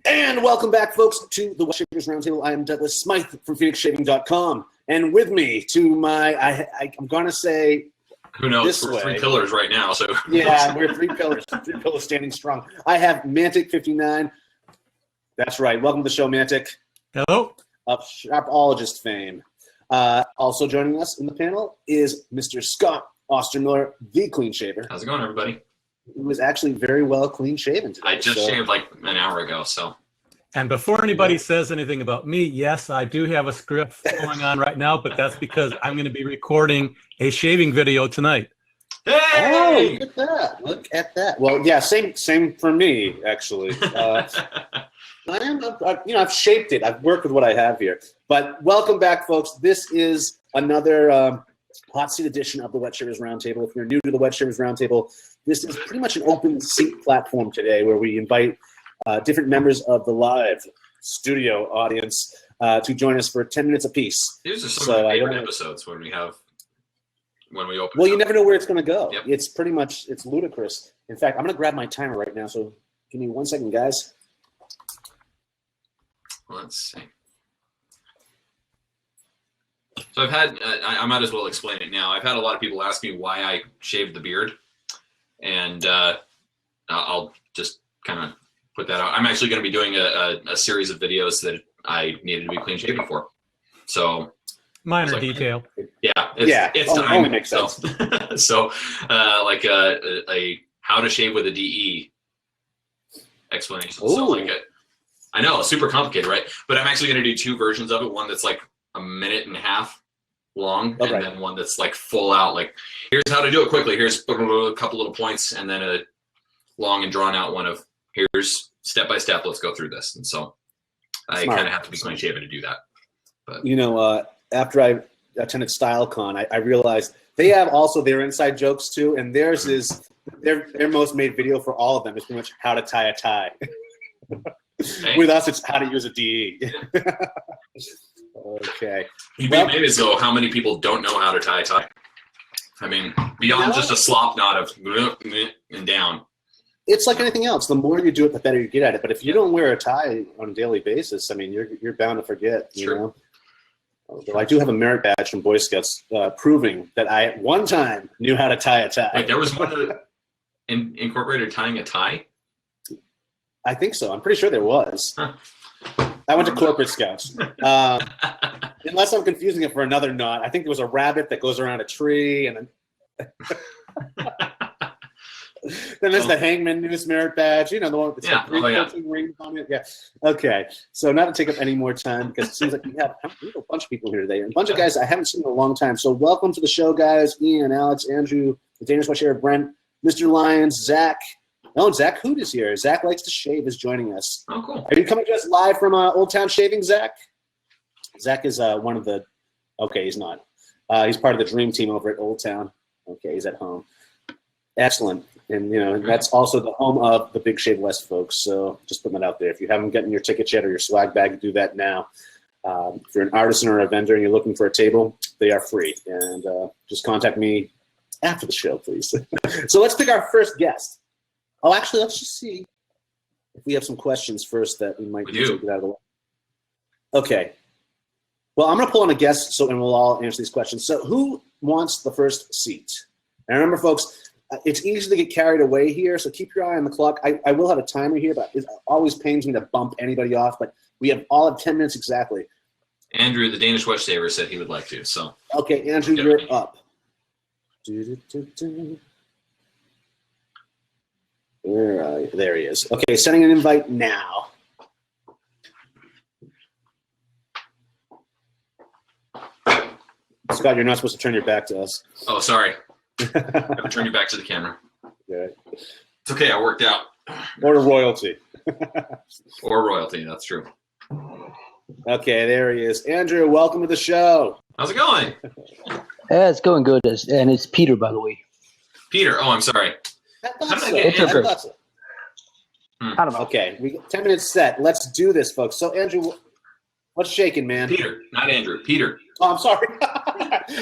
And welcome back, folks, to the Wet Shavers Roundtable. I am Douglas Smythe from PhoenixShaving.com. And with me to my, I'm going to say, who knows? We're three pillars right now. So yeah, we're three pillars standing strong. I have Mantic 59. That's right. Welcome to the show, Mantic. Hello. Of Sharpologist fame. Also joining us in the panel is Mr. Scott Ostermiller, the clean shaver. How's it going, everybody? He was actually very well clean shaven today. I just shaved like an hour ago, so. And before anybody says anything about me, yes, I do have a script going on right now, but that's because I'm going to be recording a shaving video tonight. Hey! Oh, look at that! Look at that. Well, yeah, same for me actually. I've shaped it. I've worked with what I have here. But welcome back, folks. This is another hot seat edition of the Wet Shavers Roundtable. If you're new to the Wet Shavers Roundtable, this is pretty much an open seat platform today where we invite different members of the live studio audience to join us for 10 minutes apiece. These are some of my favorite episodes when we open. Well, you never know where it's going to go. Yep. It's pretty much, it's ludicrous. In fact, I'm going to grab my timer right now, so give me 1 second, guys. Let's see. So I've had, I might as well explain it now. I've had a lot of people ask me why I shaved the beard, and I'll just kind of put that out. I'm actually going to be doing a series of videos that I needed to be clean shaven for. So minor detail. Yeah, it's time. It makes sense. So, like a how to shave with a DE explanation. Ooh. So like I know, super complicated, right? But I'm actually going to do two versions of it. One that's like a minute and a half long, and then one that's like full out. Like, here's how to do it quickly. Here's a couple little points, and then a long and drawn out one of here's step by step. Let's go through this. And so I kind of have to be clean shaven to do that. But after I attended StyleCon, I realized they have also their inside jokes too, and theirs is their most made video for all of them is pretty much how to tie a tie. Hey. With us, it's how to use a DE. Okay. You made me go, how many people don't know how to tie a tie? I mean, beyond just a slop knot of and down. It's like anything else. The more you do it, the better you get at it. But if you don't wear a tie on a daily basis, I mean, you're bound to forget. You know. Although I do have a merit badge from Boy Scouts proving that I at one time knew how to tie a tie. Wait, there was one that incorporated tying a tie? I think so. I'm pretty sure there was. Huh. I went to corporate scouts. Unless I'm confusing it for another knot. I think there was a rabbit that goes around a tree, and then then there's the hangman news merit badge. You know, the one with the rings on it. Yeah. Okay. So not to take up any more time, because it seems like we have a bunch of people here today, and a bunch of guys I haven't seen in a long time. So welcome to the show, guys. Ian, Alex, Andrew, the Danish Wet Shaver, Brent, Mr. Lyons, Zach. Oh, Zach Hoot is here. Zach Likes to Shave is joining us. Oh, cool. Are you coming to us live from Old Town Shaving, Zach? Zach is one of the – okay, he's not. He's part of the dream team over at Old Town. Okay, he's at home. Excellent. And, that's also the home of the Big Shave West folks. So just putting that out there. If you haven't gotten your ticket yet or your swag bag, do that now. If you're an artisan or a vendor and you're looking for a table, they are free. And just contact me after the show, please. So let's pick our first guest. Oh, actually, let's just see if we have some questions first that we might need to get out of the way. Okay. Well, I'm going to pull on a guest, and we'll all answer these questions. So who wants the first seat? And remember, folks, it's easy to get carried away here, so keep your eye on the clock. I will have a timer here, but it always pains me to bump anybody off, but we have all of 10 minutes exactly. Andrew, the Danish Wet Shaver, said he would like to. So okay, Andrew, you're up. There he is. Okay, sending an invite now. Scott, you're not supposed to turn your back to us. Oh, sorry. I'll turn you back to the camera. Yeah. It's okay, I worked out. Or royalty. Or royalty, that's true. Okay, there he is. Andrew, welcome to the show. How's it going? Yeah, it's going good. And it's Peter, by the way. Peter, oh, I'm sorry. I thought so. I don't know. Okay, we got 10 minutes set. Let's do this, folks. So, Andrew, what's shaking, man? Peter, not Andrew. Peter. Oh, I'm sorry.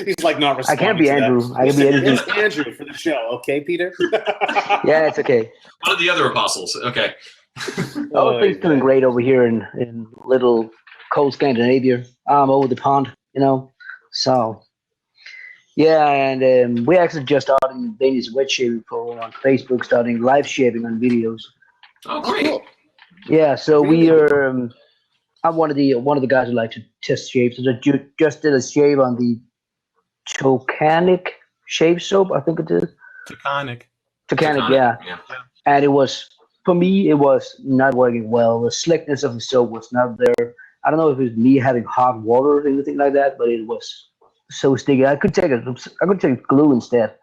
He's like not responding. I can't be Andrew. I can be Andrew. It's Andrew for the show, okay, Peter? Yeah, it's okay. One of the other apostles. Okay. Oh, things doing great over here in little cold Scandinavia. I'm over the pond, So, yeah, and we actually just started Danish wet shaving for on Facebook, starting live shaving on videos. Oh, great. Cool. Yeah, so Really? we are. I'm one of the guys who like to test shaves. So just did a shave on the Tocanic shave soap, I think it is. Taconic. Tocanic, yeah. And it was, for me, it was not working well. The slickness of the soap was not there. I don't know if it was me having hot water or anything like that, but it was so sticky. I could take glue instead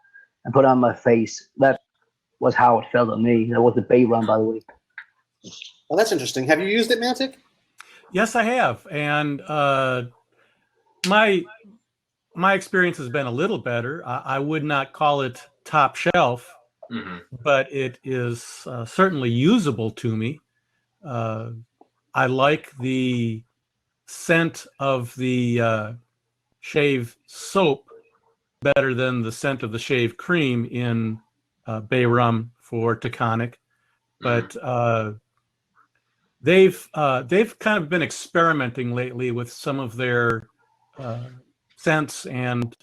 and put it on my face. That was how it felt on me. That was the Bay Run, by the way. Well, that's interesting. Have you used it, Mantic? Yes, I have, and my experience has been a little better. I would not call it top shelf, but it is certainly usable to me. I like the scent of the shave soap better than the scent of the shave cream in Bay Rum for Taconic, but they've kind of been experimenting lately with some of their scents and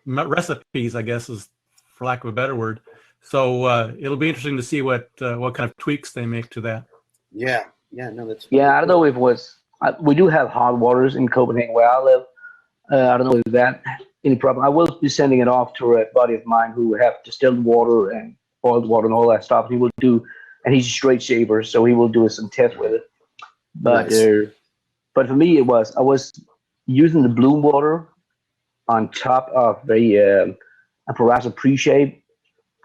recipes, I guess, is for lack of a better word. So it'll be interesting to see what kind of tweaks they make to that. Yeah, no, that's. Yeah, I don't know if it was. We do have hot waters in Copenhagen where I live. I don't know if that any problem. I will be sending it off to a buddy of mine who have distilled water and boiled water and all that stuff. He will do, and he's a straight shaver, so he will do some tests with it. But Nice. But for me, I was using the bloom water on top of a Parasa pre-shave.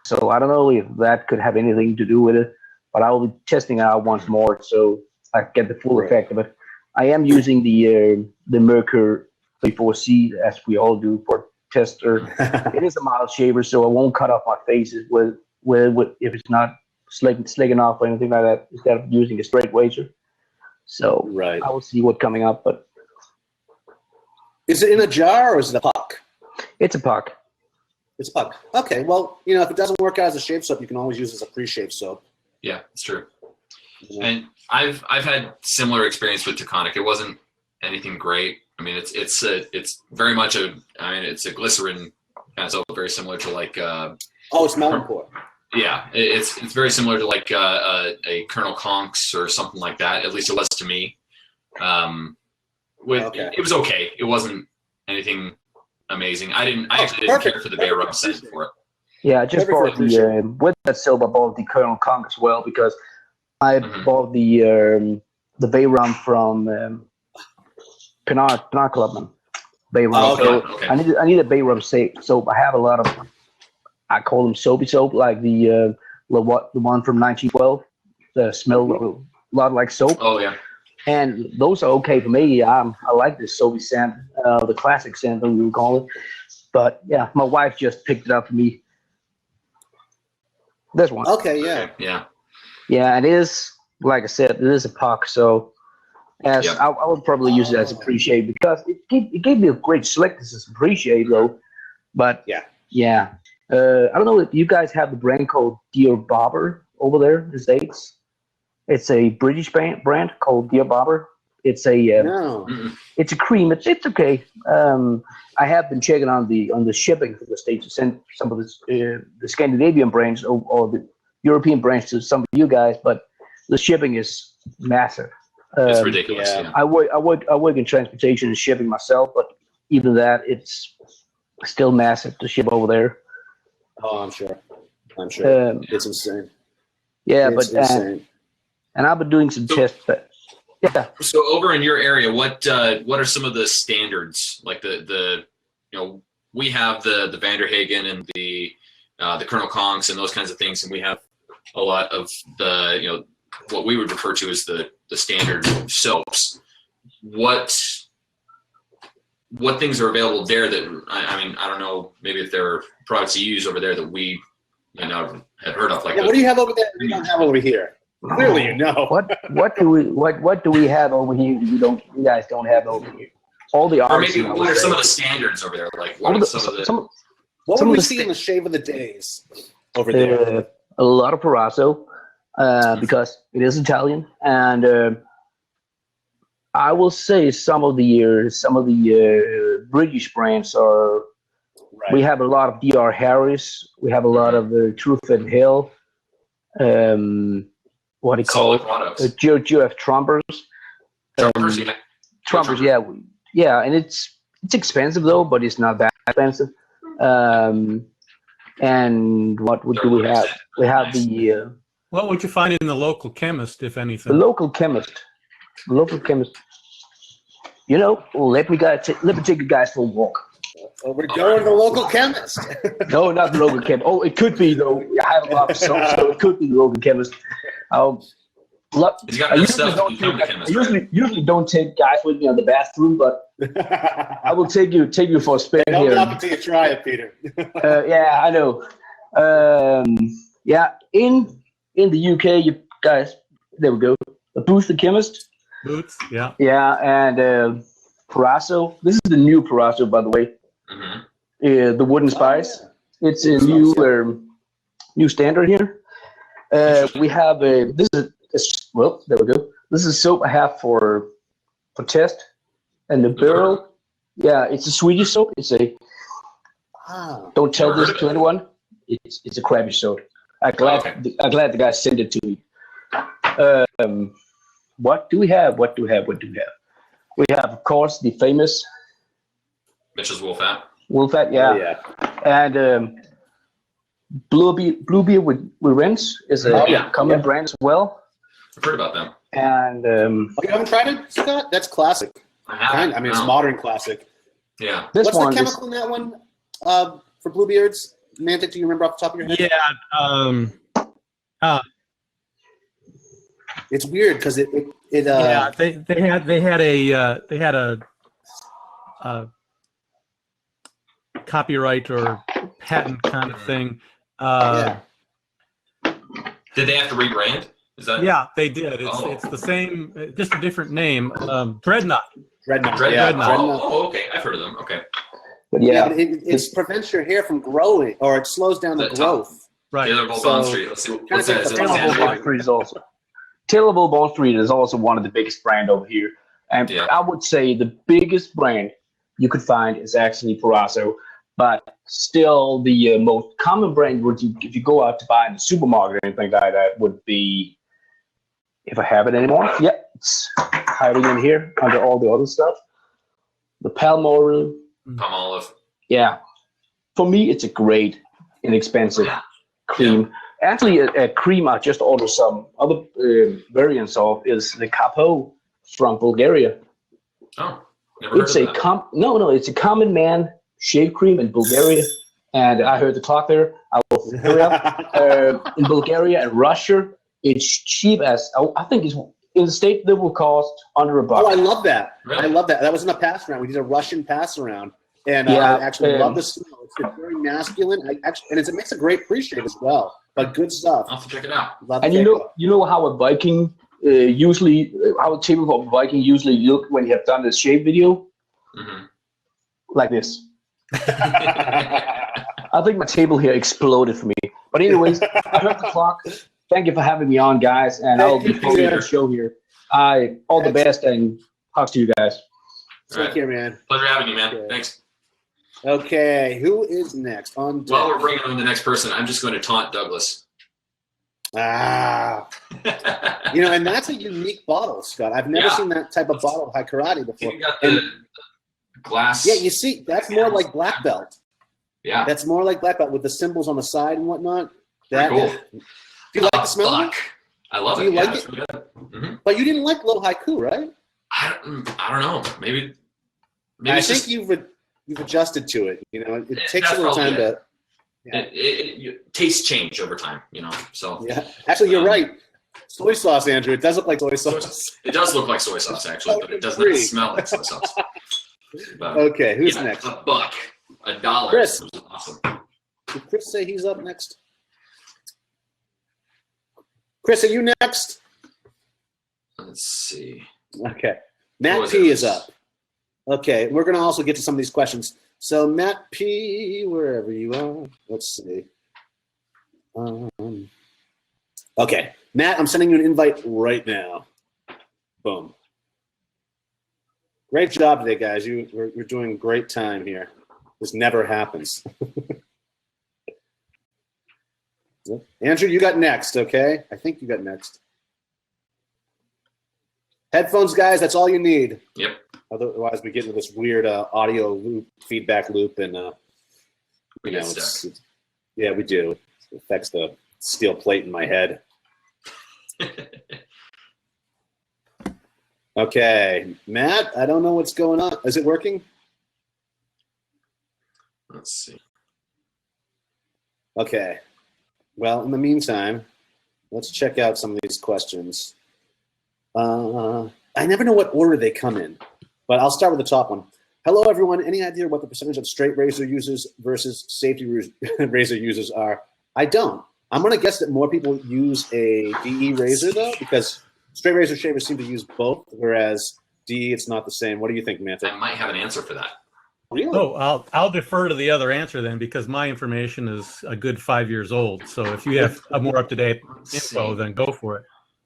So I don't know if that could have anything to do with it, but I will be testing it out once more so I get the full effect of it. I am using the Merkur 34C as we all do for tester. It is a mild shaver, so I won't cut off my faces with if it's not slicking off or anything like that. Instead of using a straight razor. So Right. I will see what's coming up, but Is it in a jar or is it a puck? it's a puck. It's a puck. Okay, well, if it doesn't work out as a shave soap, you can always use it as a pre-shave soap. Yeah, it's true. And I've had similar experience with Taconic. It wasn't anything great. I mean, it's very much it's a glycerin kind of soap, very similar to like. It's Melonport. Yeah, it's very similar to like a Colonel Conks or something like that. At least it was to me. It was okay. It wasn't anything amazing. I actually didn't care for the Bay Rum scent for it. Yeah, I just bought with that soap. I bought the Colonel Conk as well because I bought the Bay Rum from Pinar Clubman. Bay Rum. Okay. I need a Bay Rum soap. I have a lot of. I call them soapy soap, like the one from 1912. That smell a lot like soap. Oh yeah. And those are okay for me. I like this soapy scent, the classic scent, as we call it. But yeah, my wife just picked it up for me. This one. Okay, yeah. Yeah. Yeah, it is, like I said, it is a puck. So I would probably use it as a pre-shave because it gave me a great slickness as a pre-shave, though. But yeah. I don't know if you guys have the brand called Dear Barber over there in the States. It's a British brand called Dear Barber. It's a it's a cream. It's okay. I have been checking on the shipping for the States to send some of the Scandinavian brands or the European brands to some of you guys, but the shipping is massive. It's ridiculous. Yeah. I work in transportation and shipping myself, but even that, it's still massive to ship over there. Oh, I'm sure. It's insane. Yeah, it's insane. And I've been doing some tests. But yeah. So over in your area, what are some of the standards? Like we have the Vanderhagen and the Colonel Conks and those kinds of things, and we have a lot of the what we would refer to as the standard soaps. What things are available there that I mean I don't know, maybe if there are products you use over there that we had heard of, like what do you have over there that we don't have over here? Clearly, What do we have over here you guys don't have over here? All the or maybe what are some of the standards over there? Like what are some of the what would we see in the shave of the days over there? a lot of Proraso because it is Italian, and I will say some of the British brands are. Right. We have a lot of D.R. Harris. We have a lot of Truth and Hill. What do you call it? GF Trumpers. Trumpers, yeah. Trumpers, yeah, and it's expensive though, but it's not that expensive. And what do we have? We have the. What would you find in the local chemist, if anything? The local chemist. You know, let me take you guys for a walk. Oh, we're going to the local chemist. No, not the local chemist. Oh, it could be though. I have a lot of stuff, so it could be the local chemist. I usually don't take guys with me on the bathroom, but I will take you for a spin here. Don't until you try it, Peter. Yeah, I know. Yeah, in the UK, you guys, there we go. The Boots the Chemist. Boots, yeah. Yeah, and Proraso. This is the new Proraso, by the way. Mm-hmm. The Wooden Spice. It's a new standard here. We have this is well, there we go. This is soap I have for test, and the barrel. Yeah, it's a Swedish soap. It's a. Don't tell this to anyone. It's a crabby soap. I'm glad the guy sent it to me. What do we have? We have, of course, the famous Mitchell's Wolfat. Wolfat, yeah. And Bluebeard with rinse is a common brand as well. I've heard about them. And you haven't tried it, Scott? That's classic. I mean, it's modern classic. Yeah. What's the chemical in that one for Bluebeards? Mantic, do you remember off the top of your head? Yeah. It's weird because it yeah, they had a copyright or patent kind of thing. Did they have to rebrand? Is that? Yeah, they did. It's the same, just a different name. Dreadnought. Dreadnought. Oh, okay. I've heard of them. Okay. But yeah, it prevents your hair from growing, or it slows down the growth. Right. Tailorable Bond Street. Let's see what's that. Tailorable Bond Street is also. Tailorable Bond Street is also one of the biggest brand over here, and I would say the biggest brand you could find is actually Proraso, but still the most common brand if you go out to buy in the supermarket or anything like that would be, if I have it anymore, it's hiding in here under all the other stuff. The Palmolive. Yeah, for me it's a great, inexpensive cream. Actually, a cream I just ordered some other variants of is the Capo from Bulgaria. Oh, never heard of that. It's a common man shave cream in Bulgaria, and I heard the talk there. I was in Bulgaria and Russia. It's cheap as I think it's in the state that will cost under $1. Oh, I love that. Really? I love that. That was in a pass around. We did a Russian pass around. And I actually love the smell. It's very masculine. And it makes a great pre-shave as well. But good stuff. I'll have to check it out. And you know how a Viking how a table of a Viking usually look when you have done the shave video? Mm-hmm. Like this. I think my table here exploded for me. But anyways, I heard the clock. Thank you for having me on, guys. And I'll be following the show here. All the best and hugs to you guys. Take care, man. Pleasure having you, man. Okay. Thanks. Okay, who is next on deck? While we're bringing on the next person, I'm just going to taunt Douglas. And that's a unique bottle, Scott. I've never seen that type of bottle of high karate before. You got the glass. Yeah, you see, that's more like black belt. Yeah. That's more like black belt with the symbols on the side and whatnot. That cool. Do you like the smell of it? I love it. Do you like it? Really mm-hmm. But you didn't like Little Haiku, right? I don't know. Maybe I think you've adjusted to it. It takes a little time to. Yeah. Tastes change over time. So yeah. Actually, you're right. Soy sauce, Andrew. It does look like soy sauce. It does look like soy sauce, actually, but it does not smell like soy sauce. But, okay, who's next? $1, $1. Chris. Which is awesome. Did Chris say he's up next? Chris, are you next? Let's see. Okay. Matt P is up. Okay, we're going to also get to some of these questions. So, Matt P, wherever you are, let's see. Okay, Matt, I'm sending you an invite right now. Boom. Great job today, guys. You're doing great time here. This never happens. Andrew, you got next, okay? I think you got next. Headphones, guys, that's all you need. Yep. Otherwise, we get into this weird audio loop, feedback loop, and we get stuck. Yeah, we do. It affects the steel plate in my head. Okay, Matt, I don't know what's going on. Is it working? Let's see. Okay. Well, in the meantime, let's check out some of these questions. I never know what order they come in, but I'll start with the top one. Hello, everyone. Any idea what the percentage of straight razor users versus safety razor users are? I don't. I'm going to guess that more people use a DE razor, though, because straight razor shavers seem to use both, whereas DE, it's not the same. What do you think, Mantic? I might have an answer for that. Really? Oh, I'll defer to the other answer then, because my information is a good 5 years old. So if you have a more up-to-date info, then go for it.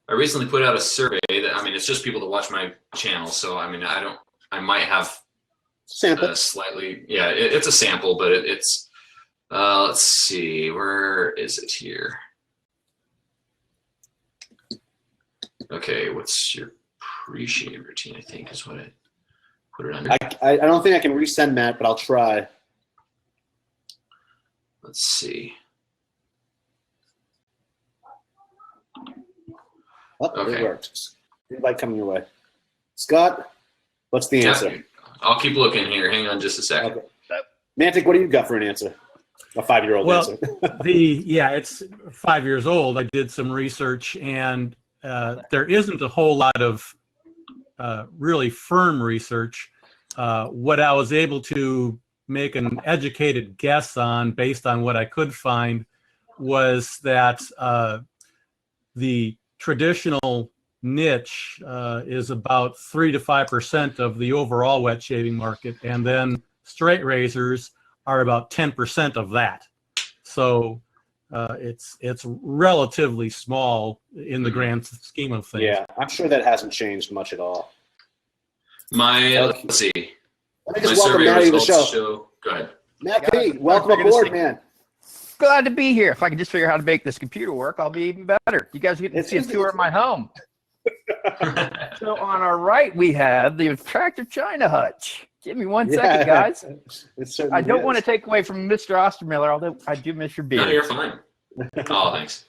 I recently put out a survey that, I mean, it's just people that watch my channel. So, I mean, I might have sample slightly, yeah, it's a sample, but it's, let's see, where is it here? Okay, what's your pre-shave routine, I think is what I put it under. I don't think I can resend that, but I'll try. Let's see. Oh, okay. It worked. Invite coming your way. Scott, what's the answer? I'll keep looking here. Hang on just a second. Okay. Mantic, what do you got for an answer? A 5-year-old answer. It's 5 years old. I did some research, and there isn't a whole lot of really firm research. What I was able to make an educated guess on, based on what I could find, was that the traditional niche is about 3 to 5% of the overall wet shaving market, and then straight razors are about 10% of that. So it's relatively small in the grand scheme of things. Yeah, I'm sure that hasn't changed much at all. Let's see. Let me just welcome Matty to the show. Go ahead. Matt P, welcome aboard, man. Glad to be here. If I can just figure out how to make this computer work, I'll be even better. You guys get to see a tour of my home. So on our right, we have the Tractor China hutch. Give me one second, guys. I don't want to take away from Mr. Ostermiller, although I do miss your beard. No, you're fine. Oh, thanks.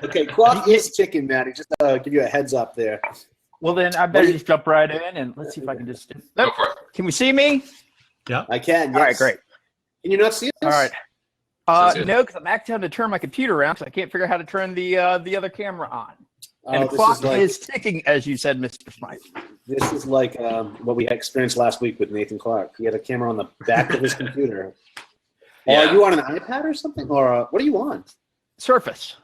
Okay, clock is ticking, Matty. Just give you a heads up there. Well, then I better just jump right in, and let's see if I can just... Go for it. Can we see me? Yeah. I can, yes. All right, great. Can you not see us? All right. No, because I'm actually having to turn my computer around, so I can't figure out how to turn the other camera on. And the clock is ticking, as you said, Mr. Smythe. This is like what we experienced last week with Nathan Clark. He had a camera on the back of his computer. Yeah. Are you on an iPad or something? Or what are you on? Surface.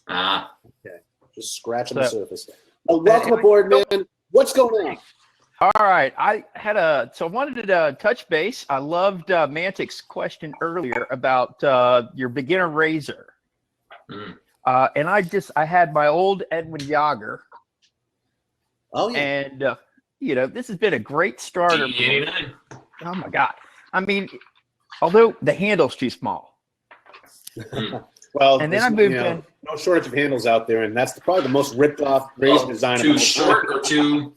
Okay. Just scratching the surface. Welcome aboard, man. What's going on? All right. I wanted to touch base. I loved Mantic's question earlier about your beginner razor. And I had my old Edwin Yager. Oh, yeah. And, this has been a great starter. Oh, my God. I mean, although the handle's too small. Well, and then I moved in. No shortage of handles out there, and that's probably the most ripped off razor design. Too short or too...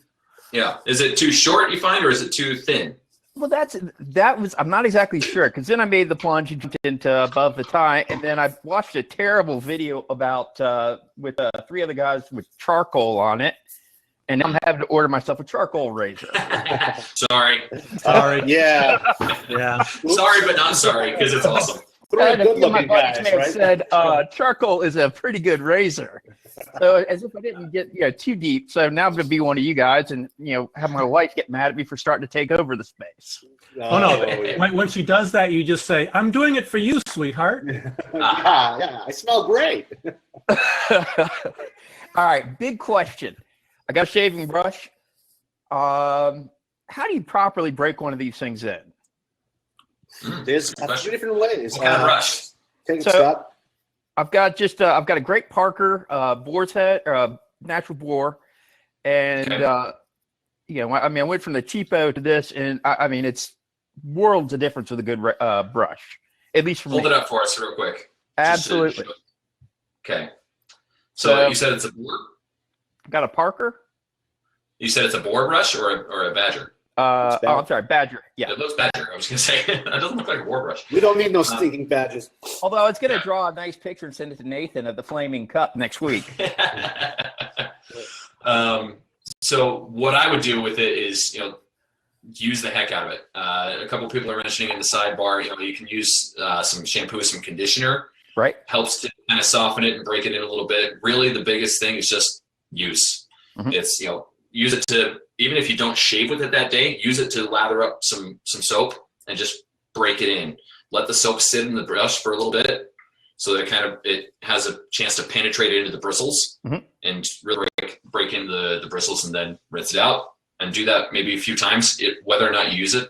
Yeah. Is it too short, you find, or is it too thin? Well, I'm not exactly sure, because then I made the plunge into above the tie, and then I watched a terrible video about with 3 other guys with charcoal on it, and I'm having to order myself a charcoal razor. Sorry. Yeah. Yeah. Sorry, but not sorry, because it's awesome. And a few of my buddies may have said charcoal is a pretty good razor. So as if I didn't get too deep. So now I'm going to be one of you guys, and have my wife get mad at me for starting to take over the space. Oh no! Yeah. When she does that, you just say, "I'm doing it for you, sweetheart." Yeah, I smell great. All right, big question. I got a shaving brush. How do you properly break one of these things in? There's a few different ways. What kind of brush? Take a shot. I've got a great Parker boar's head, natural bore, and I went from the cheapo to this, and I mean it's worlds of difference with a good brush. At least for me. Hold it up for us real quick. Absolutely. Okay. So you said it's a board? I've got a Parker. You said it's a boar brush or a badger? I'm sorry, badger. Yeah. It looks badger. I was going to say, that doesn't look like a boar brush. We don't need no stinking badges. Although I was going to draw a nice picture and send it to Nathan of the flaming cup next week. So what I would do with it is, use the heck out of it. A couple people are mentioning in the sidebar, you can use some shampoo, some conditioner. Right. Helps to kind of soften it and break it in a little bit. Really, the biggest thing is just use. Mm-hmm. It's, use it to, even if you don't shave with it that day, use it to lather up some soap and just break it in. Let the soap sit in the brush for a little bit so that it has a chance to penetrate into the bristles and really break in the bristles, and then rinse it out. And do that maybe a few times, whether or not you use it.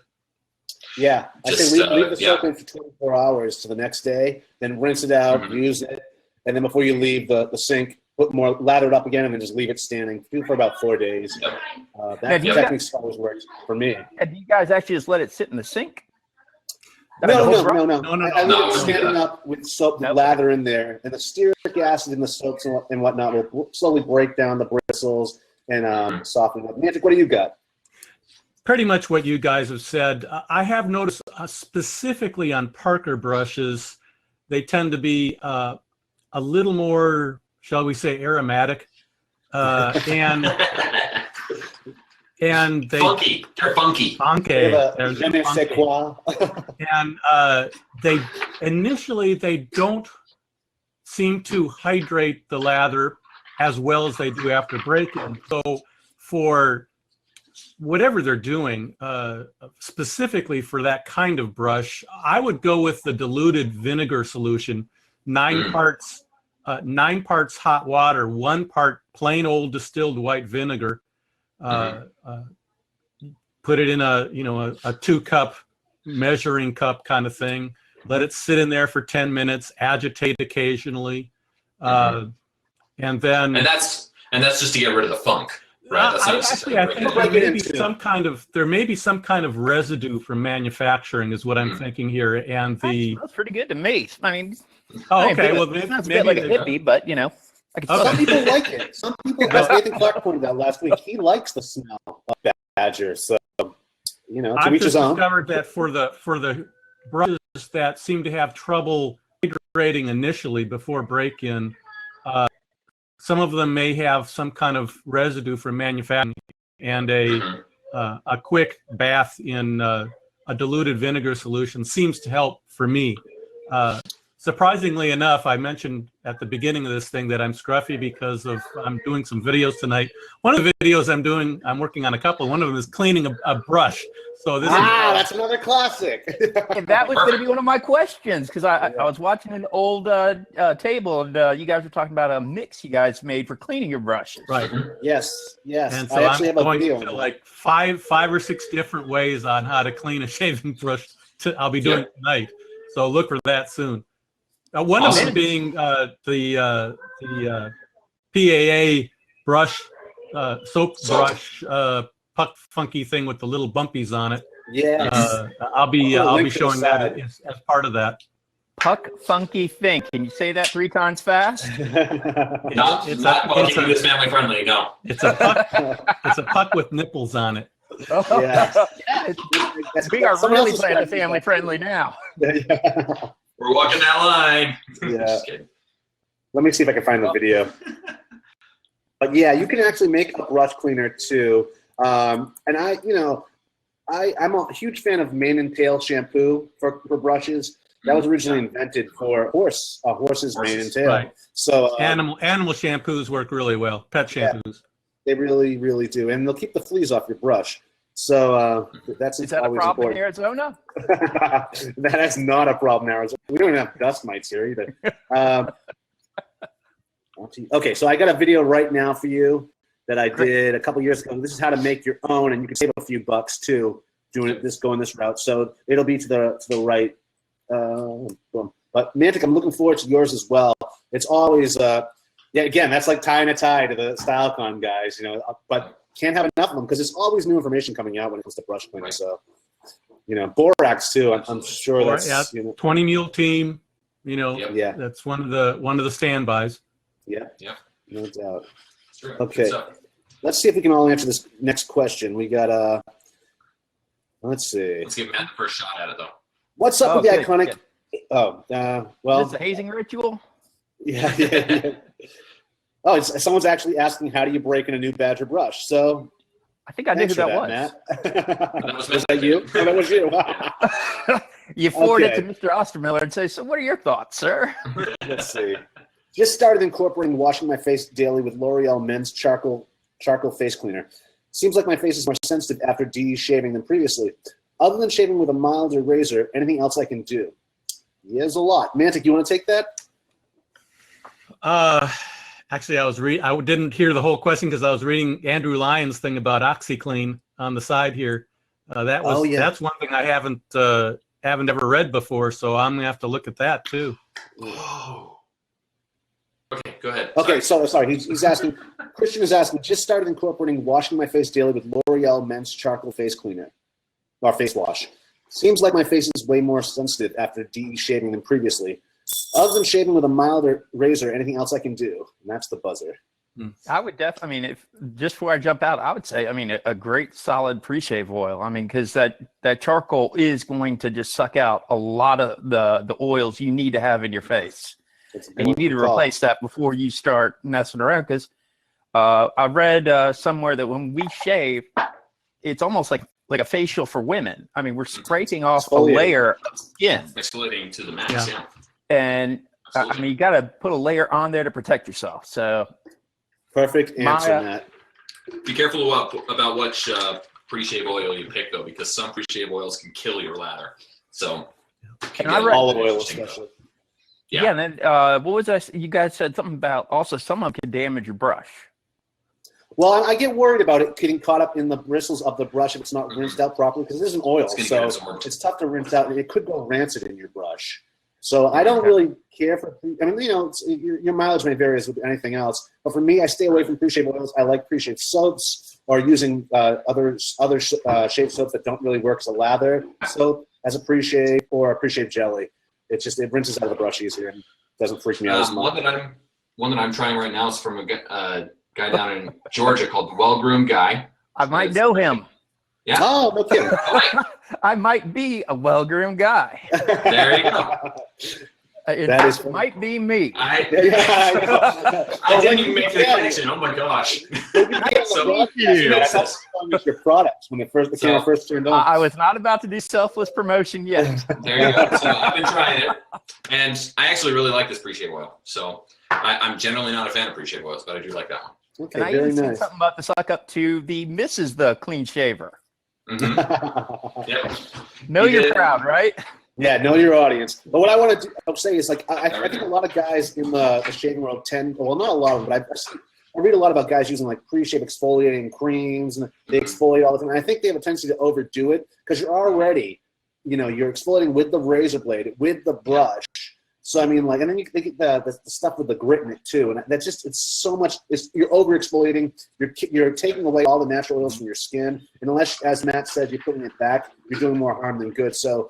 Yeah, I say leave the soap in for 24 hours to the next day, then rinse it out, use it, and then before you leave the sink, lather it up again, and then just leave it standing. Do it for about 4 days. Yep. That technique always works for me. Have you guys actually just let it sit in the sink? No. I leave it standing up with soap, lather in there, and the stearic acid in the soaps and whatnot will slowly break down the bristles and soften it up. Mantic, what do you got? Pretty much what you guys have said. I have noticed specifically on Parker brushes, they tend to be a little more, shall we say, aromatic, and they funky. They're funky. And they initially they don't seem to hydrate the lather as well as they do after break-in. So for whatever they're doing, specifically for that kind of brush, I would go with the diluted vinegar solution, 9 parts hot water, 1 part plain old distilled white vinegar. Put it in a 2-cup measuring cup kind of thing. Let it sit in there for 10 minutes. Agitate occasionally, and that's just to get rid of the funk. Right. I think there may be some kind of residue from manufacturing is what I'm thinking here, and that's pretty good to me. I mean, okay, well, maybe a bit like a hippie, but some people like it. Some people, as Nathan Clark pointed out last week, he likes the smell of badger. So to each his own. I've discovered that for the brushes that seem to have trouble hydrating initially before break-in, some of them may have some kind of residue from manufacturing, and a quick bath in a diluted vinegar solution seems to help for me. Surprisingly enough, I mentioned at the beginning of this thing that I'm scruffy because I'm doing some videos tonight. One of the videos I'm working on a couple. One of them is cleaning a brush. So this that's another classic. And that was going to be one of my questions, because I was watching an old table, and you guys were talking about a mix you guys made for cleaning your brushes. Right. Yes. And so I'm going to like five or six different ways on how to clean a shaving brush. I'll be doing tonight. So look for that soon. One of them being the PAA brush, soap brush, puck funky thing with the little bumpies on it. Yeah, I'll be showing that as part of that. Puck funky thing. Can you say that 3 times fast? It's not this family friendly. No, it's a puck. It's a puck with nipples on it. Oh, yeah. We are really playing a family friendly now. We're walking that line. Yeah. Just kidding. Let me see if I can find the video. But yeah, you can actually make a brush cleaner too. And I'm a huge fan of mane and tail shampoo for brushes. That was originally invented for horse's mane and tail. Right. So animal shampoos work really well. Pet shampoos. Yeah, they really, really do, and they'll keep the fleas off your brush. So that's is that always a problem important. in Arizona? That is not a problem in Arizona. We don't even have dust mites here either. Okay, so I got a video right now for you that I did a couple years ago. This is how to make your own, and you can save a few bucks too going this route. So it'll be to the right. But Mantic, I'm looking forward to yours as well. it's always again, that's like tying a tie to the StyleCon guys, but can't have enough of them because there's always new information coming out when it comes to brush cleaning. Right. So, borax too. I'm sure that's 20 mule team. That's one of the standbys. Yeah, no doubt. Sure. Okay, let's see if we can all answer this next question. We got let's see. Let's give Matt the first shot at it though. What's up with the iconic? Yeah. Well, is this a hazing ritual? Yeah. Oh, someone's actually asking, how do you break in a new Badger brush? So, I think I knew who that was. Matt. Was that you? Oh, that was you. Wow. You forward it to Mr. Ostermiller and say, so what are your thoughts, sir? Let's see. Just started incorporating washing my face daily with L'Oreal Men's Charcoal Face Cleaner. Seems like my face is more sensitive after de-shaving than previously. Other than shaving with a milder razor, anything else I can do? Yeah, there's a lot. Mantic, you want to take that? Actually, I didn't hear the whole question because I was reading Andrew Lyon's thing about OxyClean on the side here. That's one thing I haven't ever read before, so I'm gonna have to look at that too. Oh. Okay, go ahead. Okay, sorry. He's asking. Christian is asking. Just started incorporating washing my face daily with L'Oreal Men's Charcoal Face Cleaner, or face wash. Seems like my face is way more sensitive after de-shaving than previously. Other than shaving with a milder razor, anything else I can do? And that's the buzzer. I would definitely, just before I jump out, I would say, a great solid pre-shave oil. Because that charcoal is going to just suck out a lot of the oils you need to have in your face. And you need to replace that before you start messing around. Because I read somewhere that when we shave, it's almost like a facial for women. We're scraping off a layer of skin. Exfoliating to the max, yeah. And you got to put a layer on there to protect yourself. So perfect answer, Matt. Be careful about which pre-shave oil you pick, though, because some pre-shave oils can kill your lather. So, and I read olive oil especially. Yeah, and then what was that? You guys said something about also some of them can damage your brush. Well, I get worried about it getting caught up in the bristles of the brush if it's not rinsed out properly because it is an oil, so it's tough to rinse out. It could go rancid in your brush. So I don't really care for. Your mileage may vary as with anything else, but for me, I stay away from pre-shave oils. I like pre-shave soaps or using other shave soaps that don't really work as a lather soap as a pre-shave or a pre-shave jelly. It rinses out of the brush easier and doesn't freak me out as much. One that I'm trying right now is from a guy down in Georgia called the Well Groomed Guy. I might know him. Yeah. Oh, no kidding. I might be a well-groomed guy. There you go. That might be me. I didn't even make the connection. Oh my gosh. So your products when the camera first turned on. I was not about to do selfless promotion yet. There you go. So I've been trying it, and I actually really like this pre-shave oil. So I'm generally not a fan of pre-shave oils, but I do like that one. Okay, and I even said something about the suck up to the Mrs. the Clean Shaver. Mm-hmm. Yep. Know you're proud, right? Yeah, know your audience. But what I want to say is, I think a lot of guys in the shaving world not a lot of them, but I read a lot about guys using pre-shave exfoliating creams, and they exfoliate all the time. And I think they have a tendency to overdo it because you're already, you're exfoliating with the razor blade, with the brush. So, and then they get the stuff with the grit in it too. And that's it's so much, you're over exfoliating. You're taking away all the natural oils from your skin. And unless, as Matt said, you're putting it back, you're doing more harm than good. So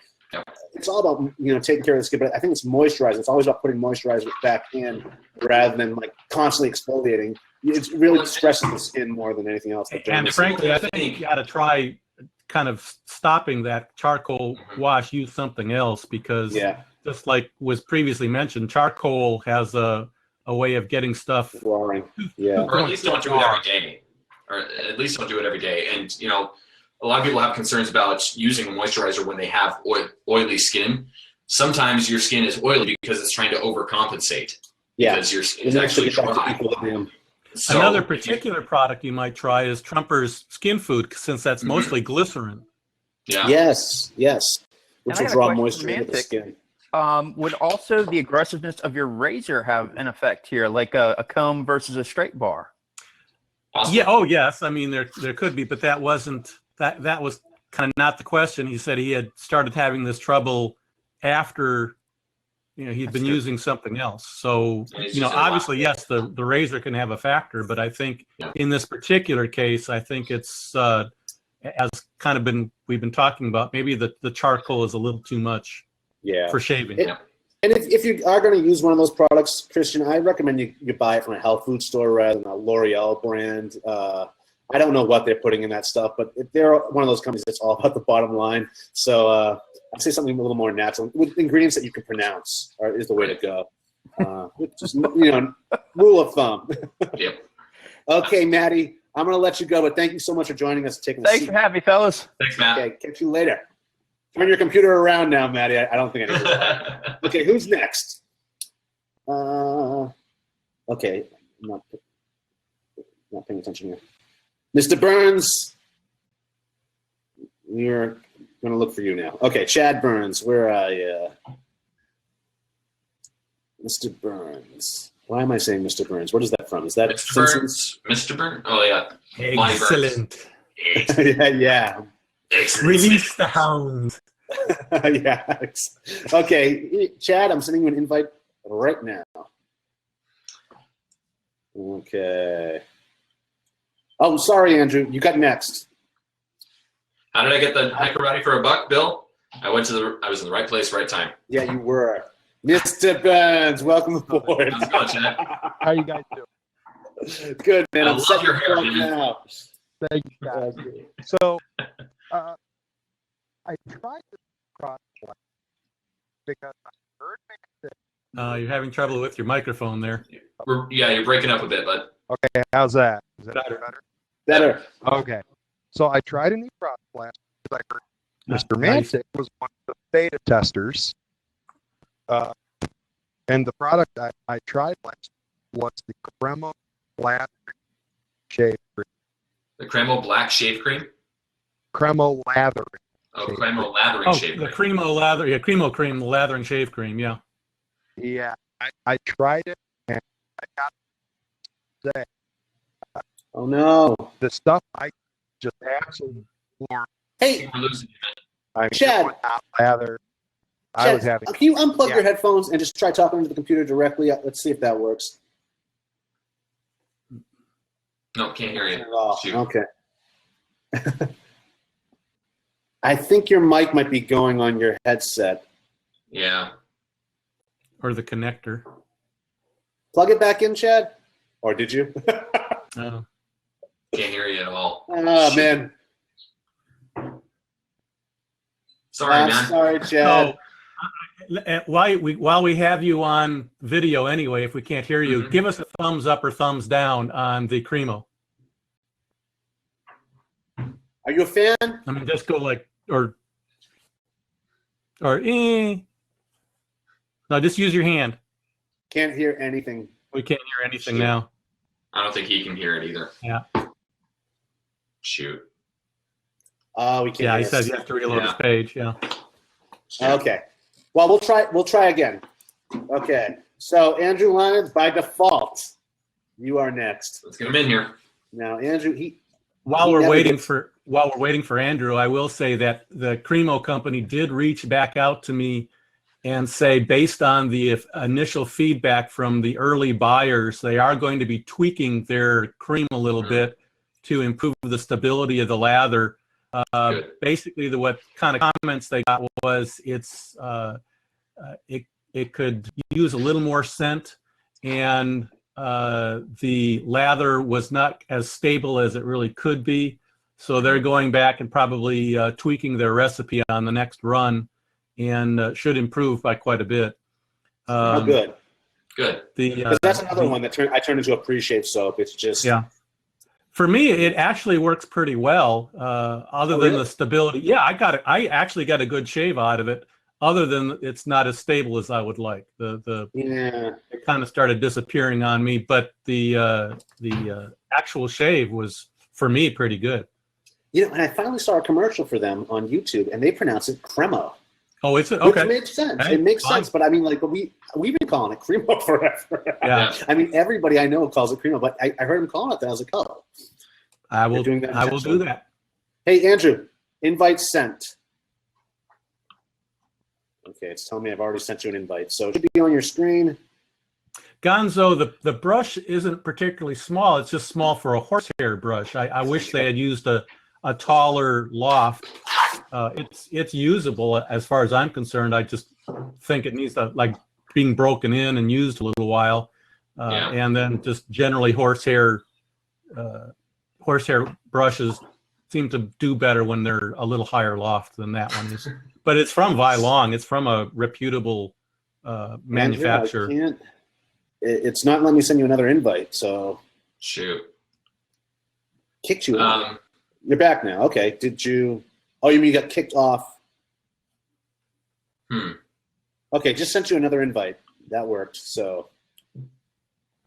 it's all about, taking care of the skin. But I think it's moisturizer. It's always about putting moisturizer back in rather than constantly exfoliating. It really stresses the skin more than anything else. And frankly, I think you got to try kind of stopping that charcoal wash, use something else because just like was previously mentioned, charcoal has a way of getting stuff. Flooring. Yeah. Or at least don't do it every day. And, a lot of people have concerns about using a moisturizer when they have oily skin. Sometimes your skin is oily because it's trying to overcompensate. Yeah. Because your skin is actually dry. So, another particular product you might try is Trumper's Skin Food, since that's mostly glycerin. Yeah. Yes. Which will draw moisture into the skin. Would also the aggressiveness of your razor have an effect here, like a comb versus a straight bar? Awesome. Yeah. Oh, yes. There could be, but that wasn't that was kind of not the question. He said he had started having this trouble after he'd been using something else. So, obviously, yes, the razor can have a factor, but I think in this particular case, I think it's as kind of we've been talking about, maybe the charcoal is a little too much for shaving. And if you are going to use one of those products, Christian, I recommend you buy it from a health food store rather than a L'Oreal brand. I don't know what they're putting in that stuff, but they're one of those companies that's all about the bottom line. So I'd say something a little more natural with ingredients that you can pronounce is the way to go. Just, rule of thumb. Yep. Okay, Maddie, I'm going to let you go, but thank you so much for joining us. Thanks for having me, fellas. Thanks, Matt. Okay, catch you later. Turn your computer around now, Maddie. I don't think I need to. Okay, who's next? Okay, I'm not paying attention here. Mr. Burns, we're going to look for you now. Okay, Chad Burns, where are you? Mr. Burns. Why am I saying Mr. Burns? What is that from? Is that Mr. Simpsons? Burns? Mr. Burns? Oh, yeah. Excellent. Yeah. Excellent. Release the hound. Yeah. Okay, Chad, I'm sending you an invite right now. Okay. Oh, sorry, Andrew. You got next. How did I get the hiker ready for a buck, Bill? I was in the right place, right time. Yeah, you were. Mr. Burns, welcome aboard. How's it going, Chad? How you guys doing? Good, man. I I'm love your hair, setting man. now. Thank you, guys. So, I tried to cross because I heard that. You're having trouble with your microphone there. You're breaking up a bit, bud. Okay, how's that? Is that Better. better? Better. Okay. So I tried a new cross blast because I heard Mr. Nice. Mantic was one of the beta testers. And the product I tried last was the Cremo Black Shave Cream. The Cremo Black Shave Cream? Cremo Lather. Oh, Cremo Lathering Shave the Cream. Cremo lather, Cremo cream, lather and shave cream, yeah. Yeah, I tried it and I got to say, Oh, no. the stuff I just absolutely wore. Hey, We're losing you, I Chad. not lather. I Chad, was having. can you unplug Yeah. your headphones and just try talking to the computer directly? Let's see if that works. man. No, can't hear you. Oh, Shoot. okay. I think your mic might be going on your headset. Yeah. Or the connector. Plug it back in, Chad? Or did you? Oh. Can't hear you at all. Oh, Shoot. man. Sorry, I'm man. sorry, Chad. So, while we have you on video anyway, if we can't hear you, Mhm. give us a thumbs up or thumbs down on the Cremo. Are you a fan? I mean, just go like, or No, just use your hand. Can't hear anything. We can't hear anything Shoot. now. I don't think he can hear it either. Yeah. Shoot. Oh, we can't Yeah, hear he us. says you have to reload his page. Yeah. Okay. Well, we'll try again. Okay. So, Andrew Lyons, by default, you are next. Let's get him in here. Now, Andrew, While He we're never waiting gets- for Andrew, I will say that the Cremo company did reach back out to me and say, based on the initial feedback from the early buyers, they are going to be tweaking their cream a little bit to improve the stability of the lather. Basically, what kind of comments they got was it could use a little more scent, and the lather was not as stable as it really could be. So they're going back and probably tweaking their recipe on the next run, and should improve by quite a bit. oh, good. Good. Because that's another one that I turned into a pre-shave soap. It's just For me, it actually works pretty well. Other than really? the stability, yeah, I actually got a good shave out of it. Other than it's not as stable as I would like. It kind of started disappearing on me, but the actual shave was, for me, pretty good. And I finally saw a commercial for them on YouTube, and they pronounce it Cremo. Oh, it's okay. Which makes sense. Hey, it makes fine. sense, but I mean, like, we've been calling it Cremo forever. Yeah. I mean, everybody I know calls it Cremo, but I heard him calling it that. I was like, oh. I will do that. Hey, Andrew, invite sent. Okay, it's telling me I've already sent you an invite. So it should be on your screen. Gonzo, the brush isn't particularly small. It's just small for a horsehair brush. I wish they had used a taller loft. It's usable as far as I'm concerned. I just think it needs to, like, being broken in and used a little while. And then just generally horsehair brushes seem to do better when they're a little higher loft than that one is. But it's from Long. It's from a reputable manufacturer. Andrew, it's not letting me send you another invite, so. Shoot. Kicked you out. You're back now. Okay. Did you? Oh, you mean you got kicked off? Okay, just sent you another invite. That worked. So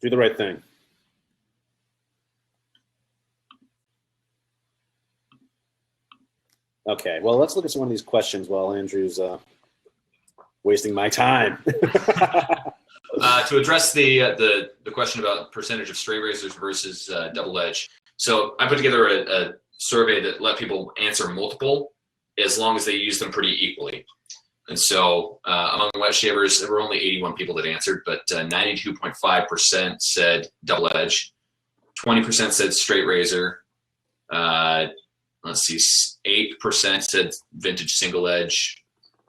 do the right thing. Okay, well, let's look at some of these questions while Andrew's wasting my time. To address the question about percentage of straight razors versus double edge, so I put together a survey that let people answer multiple as long as they use them pretty equally. And so among wet shavers, there were only 81 people that answered, but 92.5% said double edge, 20% said straight razor, let's see, 8% said vintage single edge,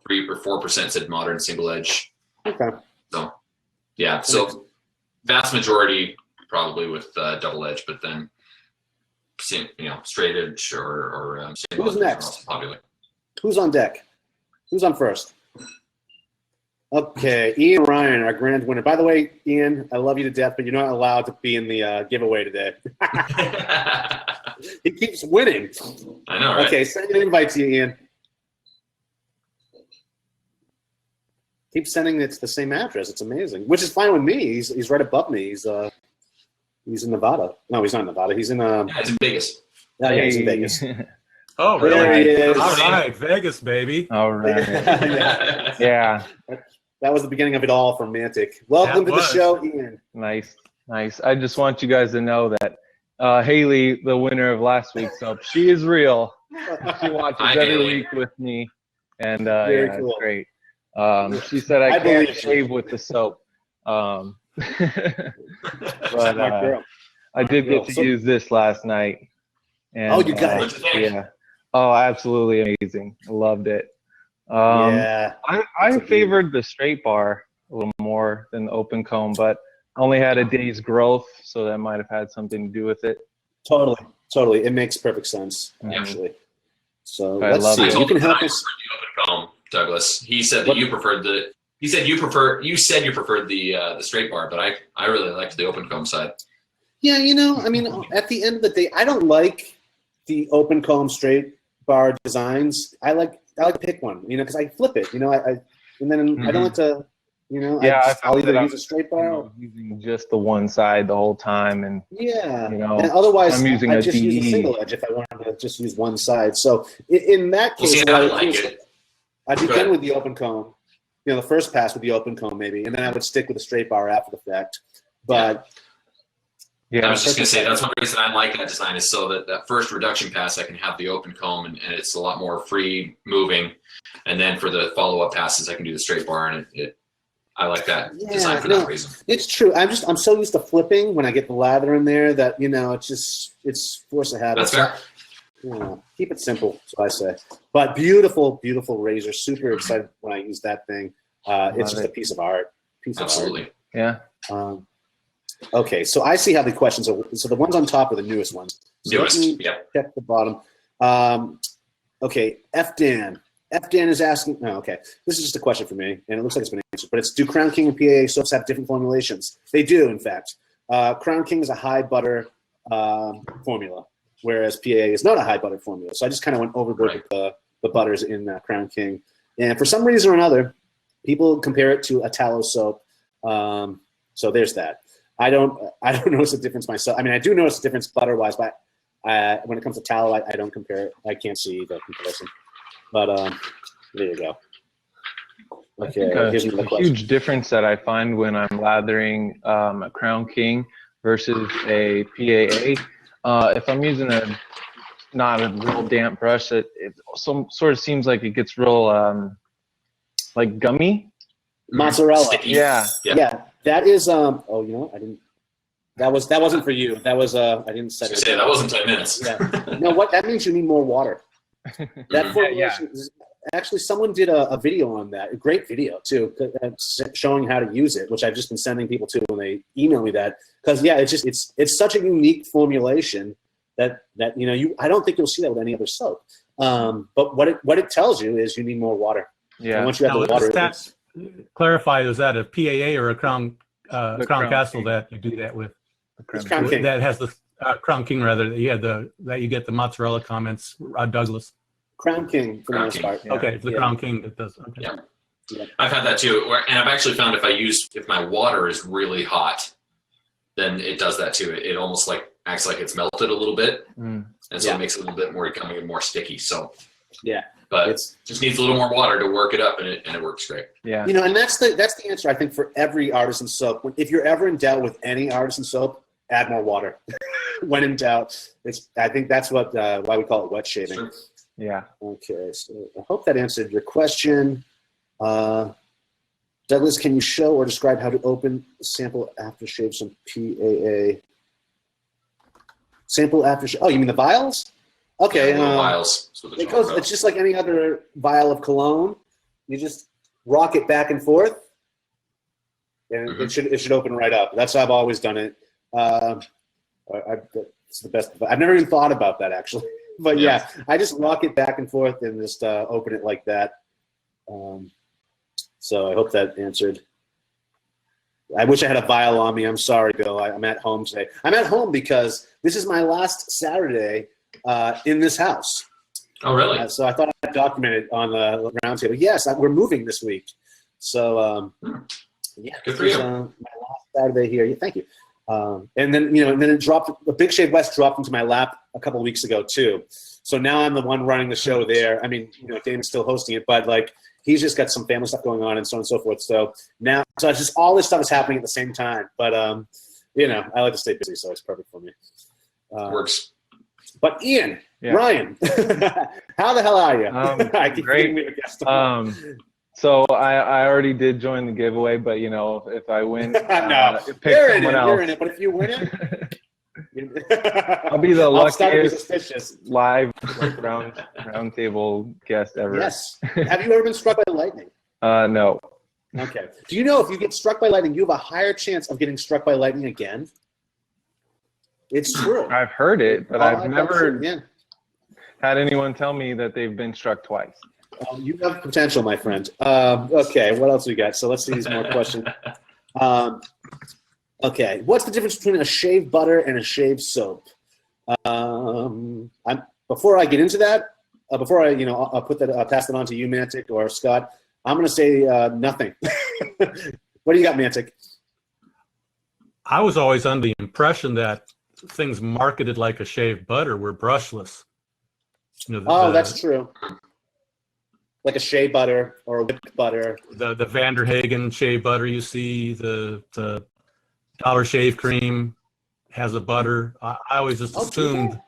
3 or 4% said modern single edge. Okay. So, yeah, so vast majority probably with double edge, but then, straight edge or single Who's edge next? are also popular. Who's on deck? Who's on first? Okay, Ian Ryan, our grand winner. By the way, Ian, I love you to death, but you're not allowed to be in the giveaway today. He keeps winning. I know, right? Okay, send an invite to you, Ian. Keep sending it to the same address. It's amazing, which is fine with me. He's right above me. He's in Nevada. No, he's not in Nevada. He's in it's in Vegas. Yeah, he's in Vegas. Oh, There really? he is. All right, Vegas, baby. All right. Yeah. Yeah. That was the beginning of it all from Mantic. Welcome to the show, Ian. Nice. I just want you guys to know that Haley, the winner of last week's soap, she is real. She watches every week with me, and Very yeah, cool. it's great. She said I can't shave with the soap, but I did get to use this last night. And, Oh, you got it. Yeah. Oh, absolutely amazing. I loved it. Yeah. I favored the straight bar a little more than the open comb, but only had a day's growth, so that might have had something to do with it. Totally. It makes perfect sense, actually. So let's see. I You can help I us. preferred the open comb, Douglas. He said that you preferred the. He said you preferred the straight bar, but I really liked the open comb side. Yeah, I mean, at the end of the day, I don't like the open comb straight bar designs. I like to pick one, because I flip it, and then I don't like to, Yeah, I'll either use a straight bar. Or, using just the one side the whole time, and and otherwise I'm using I a just use a DE. single edge if I wanted to just use one side. So in that Well, case, see, I like it. I'd Go begin ahead. with the open comb, the first pass with the open comb maybe, and then I would stick with the straight bar after the fact. But yeah, I was just going to say, that's one reason I like that design is so that first reduction pass, I can have the open comb and it's a lot more free moving. And then for the follow-up passes, I can do the straight bar, and I like that design for that reason. It's true. I'm so used to flipping when I get the lather in there that, it's force of habit. That's fair. Keep it simple, so I say. But beautiful, beautiful razor. Super excited when I use that thing. It's just a piece of art. Absolutely. Yeah. Okay, so I see how the questions are. So the ones on top are the newest ones. So Newest, let me check the bottom. Okay, F Dan is asking. No, okay, this is just a question for me, and it looks like it's been answered. But it's: do Crown King and PAA soaps have different formulations? They do, in fact. Crown King is a high butter formula, whereas PAA is not a high butter formula. So I just kind of went overboard with the butters in Crown King, and for some reason or another, people compare it to a tallow soap. So there's that. I don't notice a difference myself. I mean, I do notice a difference butter-wise, but when it comes to tallow, I don't compare it. I can't see the comparison. But there you go. Okay, here's another question. Huge difference that I find when I'm lathering a Crown King versus a PAA. If I'm using not a real damp brush, it sort of seems like it gets real like gummy mozzarella. Sticky. Yeah. Yeah, that is. Oh, you know, I didn't. That wasn't for you. That was. I didn't set it. Say that wasn't 10 minutes. Yeah. No, what that means you need more water. That formulation is actually someone did a video on that. A great video too, showing how to use it, which I've just been sending people to when they email me that. Because yeah, it's such a unique formulation that you know I don't think you'll see that with any other soap. But what it tells you is you need more water. Yeah. And once you have the water, clarify, is that a PAA or a Crown Castle that you do that with? It's Crown King. That has the Crown King rather. Yeah, that you get the mozzarella comments. Douglas. Crown King for the most part. Yeah. Okay, it's the Crown King that does. Okay. Yeah. I've had that too, and I've actually found if my water is really hot, then it does that too. It almost like acts like it's melted a little bit, and so it makes it a little bit more coming and more sticky. So but it just needs a little more water to work it up, and it works great. Yeah, you know, and that's the answer I think for every artisan soap. If you're ever in doubt with any artisan soap, add more water. When in doubt, I think that's what why we call it wet shaving. Sure. Yeah. Okay, so I hope that answered your question. Douglas, can you show or describe how to open sample aftershave some PAA? Sample aftershave. Oh, you mean the vials? Okay. Yeah, vials. It's just like any other vial of cologne. You just rock it back and forth, and it should open right up. That's how I've always done it. It's the best. I've never even thought about that actually. But yeah, I just rock it back and forth and just open it like that. So I hope that answered. I wish I had a vial on me. I'm sorry, Bill. I'm at home today. I'm at home because this is my last Saturday in this house. Oh, really? So I thought I'd document it on the roundtable. Yes, we're moving this week. So yeah, good for you. My last Saturday here. Yeah, thank you. And then it dropped. The Big Shave West dropped into my lap a couple of weeks ago too. So now I'm the one running the show there. I mean, Damon's still hosting it, but like he's just got some family stuff going on and so on and so forth. So now, it's just all this stuff is happening at the same time. But I like to stay busy, so it's perfect for me. Works. But Ian, Ryan, how the hell are you? I keep great. me a guest. So I already did join the giveaway, but if I win, no, pick someone else. You're in it. But if you win it, I'll be the luckiest live round table guest ever. Yes. Have you ever been struck by lightning? No. Okay. Do you know if you get struck by lightning, you have a higher chance of getting struck by lightning again? It's true. I've heard it, but I've never had anyone tell me that they've been struck twice. You have potential, my friend. Okay, what else we got? So let's see these more questions. Okay, what's the difference between a shave butter and a shave soap? Before I get into that, before I'll pass it on to you, Mantic or Scott. I'm going to say nothing. What do you got, Mantic? I was always under the impression that things marketed like a shave butter were brushless. That's true. Like a shea butter or a whipped butter. The Vanderhagen shea butter you see, the Dollar Shave Cream has a butter. I always just assumed.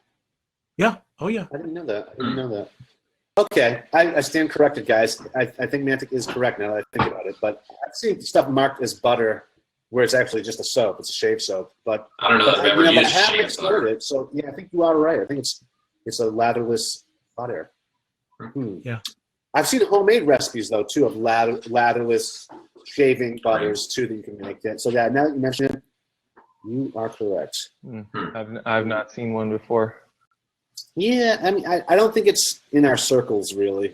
Yeah. Oh, yeah. I didn't know that. Okay. I stand corrected, guys. I think Mantic is correct now that I think about it. But I've seen stuff marked as butter where it's actually just a soap. It's a shave soap. But I don't know if I've ever used shave butter. It, so, yeah, I think you are right. I think it's a latherless butter. Yeah. I've seen homemade recipes though too of latherless shaving butters too that you can make that. So now that you mention it, you are correct. I've not seen one before. Yeah, I mean I don't think it's in our circles really.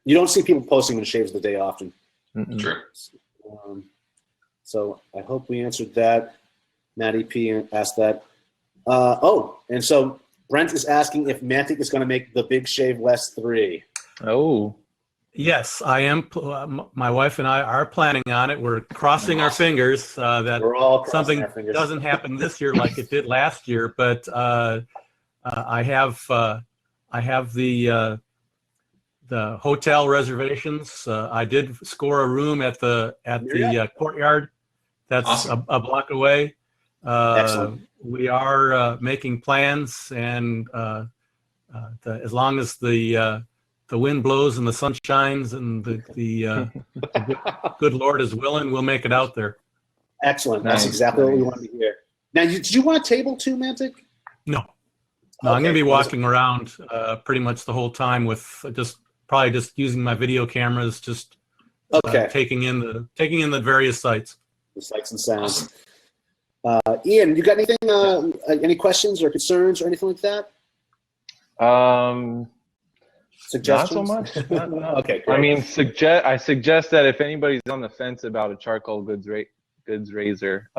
You don't see people posting when shaves the day often. Sure. So I hope we answered that. Matty P asked that. And so Brent is asking if Mantic is going to make the Big Shave West 3. Oh. Yes, I am. My wife and I are planning on it. We're crossing our fingers that something doesn't happen this year like it did last year. But I have the hotel reservations. I did score a room at the courtyard. That's awesome. a block away. Excellent. We are making plans, and as long as the wind blows and the sun shines and the good Lord is willing, we'll make it out there. Excellent. That's exactly what we wanted to hear. Now, did you want a table too, Mantic? No, I'm going to be walking around pretty much the whole time with probably just using my video cameras, just taking in the various sites. The sights and sounds. Ian, you got anything? Any questions or concerns or anything like that? Suggestions? Not so much. No. Okay, great. I mean, I suggest that if anybody's on the fence about a charcoal goods razor,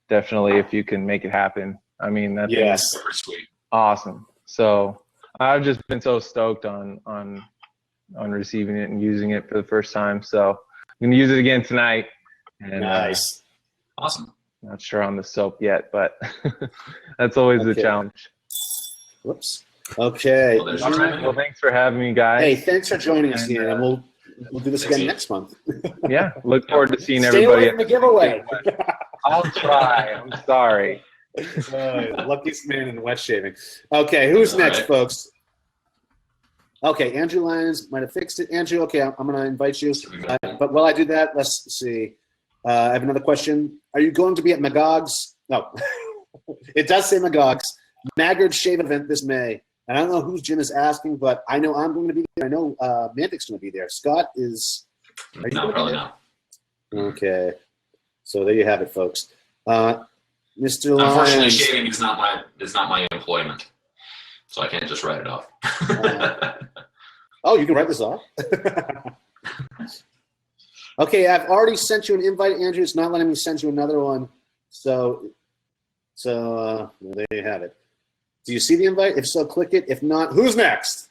definitely if you can make it happen. I mean, that's sweet. Awesome. So I've just been so stoked on receiving it and using it for the first time. So I'm gonna use it again tonight. And, nice. Awesome. Not sure on the soap yet, but that's always the challenge. Whoops. Okay. All right. Well, thanks for having me, guys. Hey, thanks for joining us, Ian. And we'll do this again next month. Yeah. Look forward to seeing Stay everybody. Away from the giveaway. I'll try. I'm sorry. Luckiest man in wet shaving. Okay, who's next, folks? Okay, Andrew Lyons might have fixed it. Andrew, okay, I'm going to invite you. But while I do that, let's see. I have another question. Are you going to be at Magog's? No. It does say Magog's. Maggard Shave event this May. And I don't know whose gym is asking, but I know I'm going to be there. I know Mantic's going to be there. Scott is... No, probably not. Okay. So there you have it, folks. Mr. Unfortunately, Lyons. shaving is not my employment, so I can't just write it off. Oh, you can write this off. Okay, I've already sent you an invite, Andrew. It's not letting me send you another one. So there you have it. Do you see the invite? If so, click it. If not, who's next?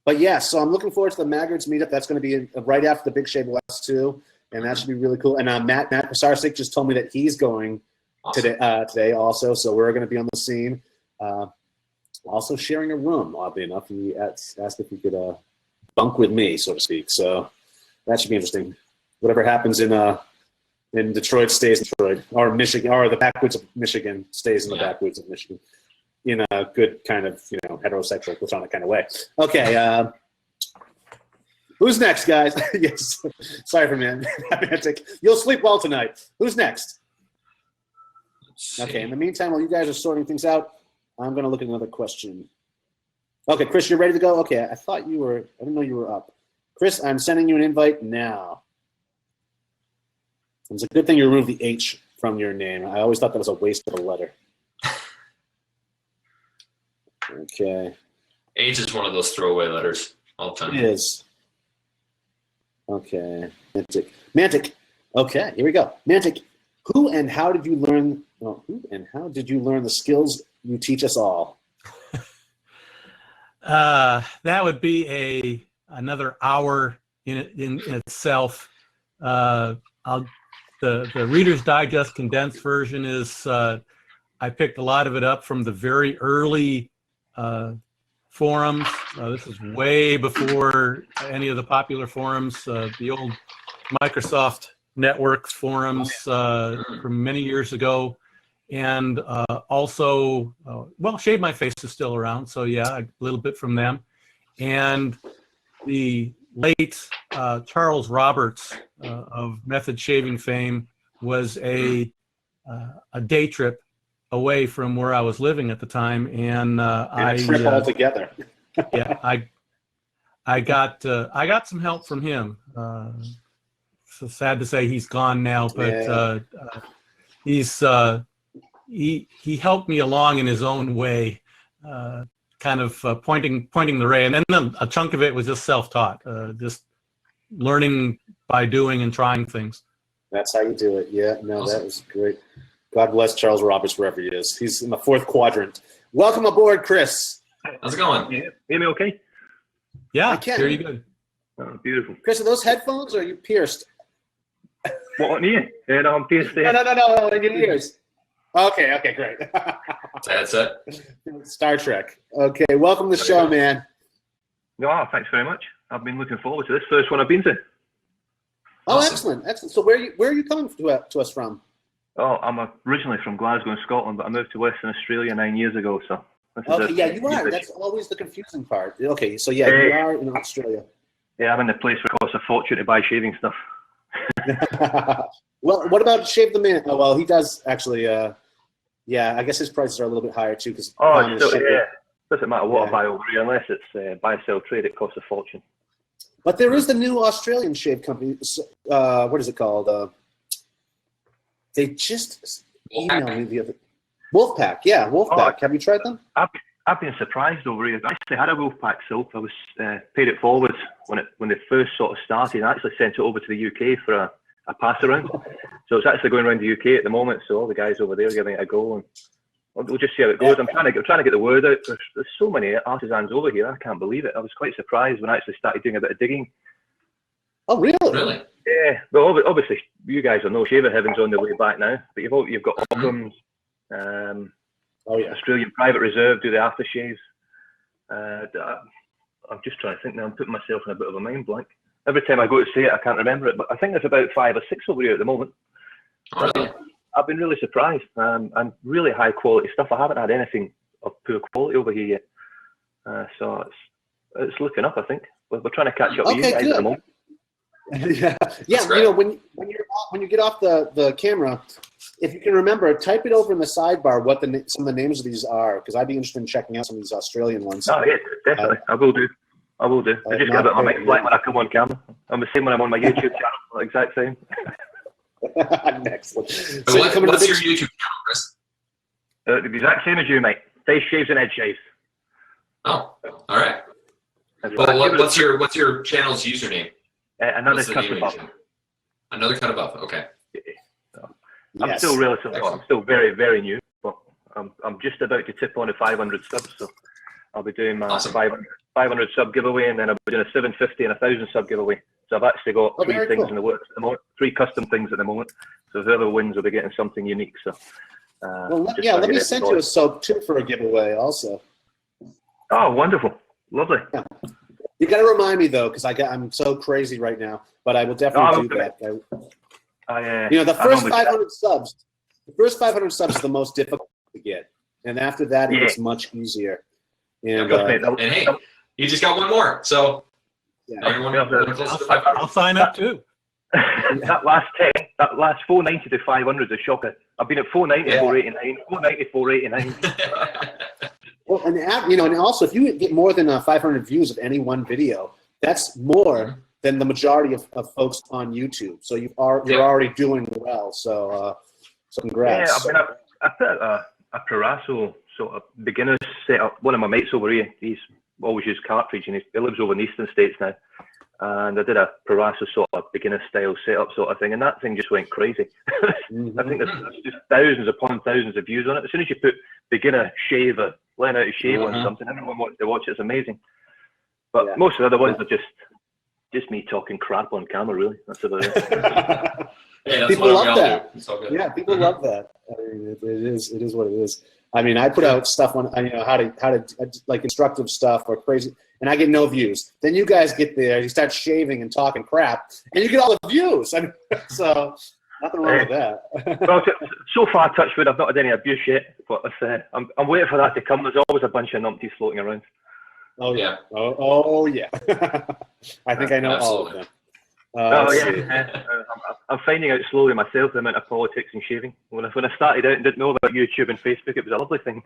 But yeah, so I'm looking forward to the Maggards meetup. That's going to be right after the Big Shave West too, and that should be really cool. And Matt Pisarcik just told me that he's going today also, so we're going to be on the scene. Also sharing a room, oddly enough. He asked if he could bunk with me, so to speak. So that should be interesting. Whatever happens in Detroit stays in Detroit, or Michigan, or the backwoods of Michigan stays in the backwoods of Michigan, in a good kind of heterosexual platonic kind of way. Okay, who's next, guys? Yes, sorry for man. You'll sleep well tonight. Who's next? Okay. In the meantime, while you guys are sorting things out, I'm going to look at another question. Okay, Chris, you're ready to go? Okay, I thought you were. I didn't know you were up. Chris, I'm sending you an invite now. It's a good thing you removed the H from your name. I always thought that was a waste of a letter. Okay. H is one of those throwaway letters all the time. It is. Okay. Mantic. Okay, here we go. Mantic, who and how did you learn the skills you teach us all? That would be another hour in itself. The Reader's Digest condensed version is I picked a lot of it up from the very early forums. This is way before any of the popular forums, the old Microsoft Networks forums from many years ago. And also, Shave My Face is still around, so yeah, a little bit from them. And the late Charles Roberts of Method Shaving fame was a day trip away from where I was living at the time, and a trip altogether. Yeah, I got some help from him. So sad to say he's gone now, but he helped me along in his own way, kind of pointing the way, and then a chunk of it was just self-taught, just learning by doing and trying things. That's how you do it. Yeah, no, awesome. That was great. God bless Charles Roberts wherever he is. He's in the fourth quadrant. Welcome aboard, Chris. How's it going? Hear me okay? Yeah, I can. Hear you good. Oh, beautiful. Chris, are those headphones or are you pierced? What, on ear? Yeah, no, I'm pierced there. No, in your ears. Okay, great. That's it. Star Trek. Okay, welcome to the show, man. Oh, thanks very much. I've been looking forward to this. First one I've been to. Oh, awesome. Excellent. So where are you coming to us from? Oh, I'm originally from Glasgow in Scotland, but I moved to Western Australia 9 years ago, so Okay, yeah, you are. That's always the confusing part. Okay, so yeah, you are in Australia. Yeah, I'm in the place where it costs a fortune to buy shaving stuff. Well, what about Shave the Man? Oh, well, he does actually. Yeah, I guess his prices are a little bit higher too. Because doesn't matter what I buy over here unless it's buy, sell, trade. It costs a fortune. But there is the new Australian shave company. What is it called? They just emailed me the other. Wolfpack, yeah, Wolfpack. Have you tried them? I've been surprised over here. I actually had a Wolfpack soap. I was paid it forwards when they first sort of started. I actually sent it over to the UK for a pass around. So it's actually going around the UK at the moment. So all the guys over there are giving it a go, and we'll just see how it goes. I'm trying to get the word out. There's so many artisans over here. I can't believe it. I was quite surprised when I actually started doing a bit of digging. Oh, really? Really? Yeah. Well, obviously you guys will know Shaver Heaven's on the way back now, but you've got Ockham's. Australian Private Reserve do the aftershaves. I'm just trying to think now. I'm putting myself in a bit of a mind blank. Every time I go to say it, I can't remember it. But I think there's about 5 or 6 over here at the moment. Oh, really? I've been really surprised. And really high quality stuff. I haven't had anything of poor quality over here yet. So it's looking up. I think we're trying to catch up with you guys at the moment. yeah. You know, when you get off the camera, if you can remember, type it over in the sidebar what some of the names of these are, because I'd be interested in checking out some of these Australian ones. Oh yeah, definitely. I will do. I just get a bit on my flight when I come on camera. I'm the same when I'm on my YouTube channel. The exact same. Excellent. So what's your YouTube channel, Chris? The exact same as you, mate. Face shaves and head shaves. Oh, all right. Well, what's your channel's username? Another cut above. Another cut above. Okay. I'm still relatively. I'm still very, very new, but I'm just about to tip on a 500 subs, so I'll be doing my 500 sub giveaway, and then I'll be doing a 750 and a 1,000 sub giveaway. So I've actually got 3 things in the works at the moment, 3 custom things at the moment. So whoever wins will be getting something unique. So let me send you a sub too for a giveaway also. Oh, wonderful, lovely. Yeah. You got to remind me though, because I'm so crazy right now. But I will definitely do that. The first 500 subs. The first 500 subs is the most difficult to get, and after that, it's much easier. And hey, you just got one more, so I'll sign up too. that last 490 to 500 is a shocker. I've been at 490, 489, 490, 489. Well, and also if you get more than 500 views of any one video, that's more than the majority of folks on YouTube. So you're already doing well. So congrats. Yeah, I put a Parasso sort of beginner setup. One of my mates over here, he's always used cartridge, and he lives over in the Eastern States now. And I did a Parasso sort of beginner style setup sort of thing, and that thing just went crazy. I think there's just thousands upon thousands of views on it. As soon as you put beginner shaver, learn how to shave on something, everyone wants to watch it. It's amazing. But most of the other ones are just me talking crap on camera, really. That's about it. People love that. Yeah, people love that. I mean, it is what it is. I mean, I put out stuff on how to like instructive stuff or crazy, and I get no views. Then you guys get there, you start shaving and talking crap, and you get all the views. I mean, so nothing wrong with that. Well, so far, touch wood, I've not had any abuse yet, but I'm waiting for that to come. There's always a bunch of numpties floating around. Oh yeah. Oh yeah. I think I know all of them. I'm finding out slowly myself the amount of politics and shaving. When I started out and didn't know about YouTube and Facebook, it was a lovely thing.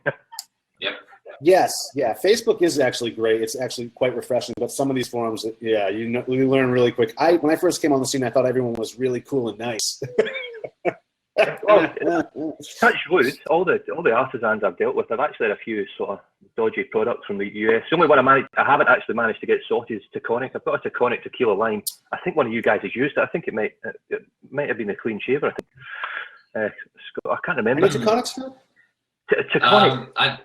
Yep. Yes, yeah. Facebook is actually great. It's actually quite refreshing. But some of these forums, you learn really quick. When I first came on the scene, I thought everyone was really cool and nice. Touch wood, all the artisans I've dealt with, I've actually had a few sort of dodgy products from the US. The only one I haven't actually managed to get sorted is Taconic. I've got a Taconic tequila lime. I think one of you guys has used it. I think it might have been the Clean Shaver. I think. I can't remember. Any Taconic stuff? Taconic. I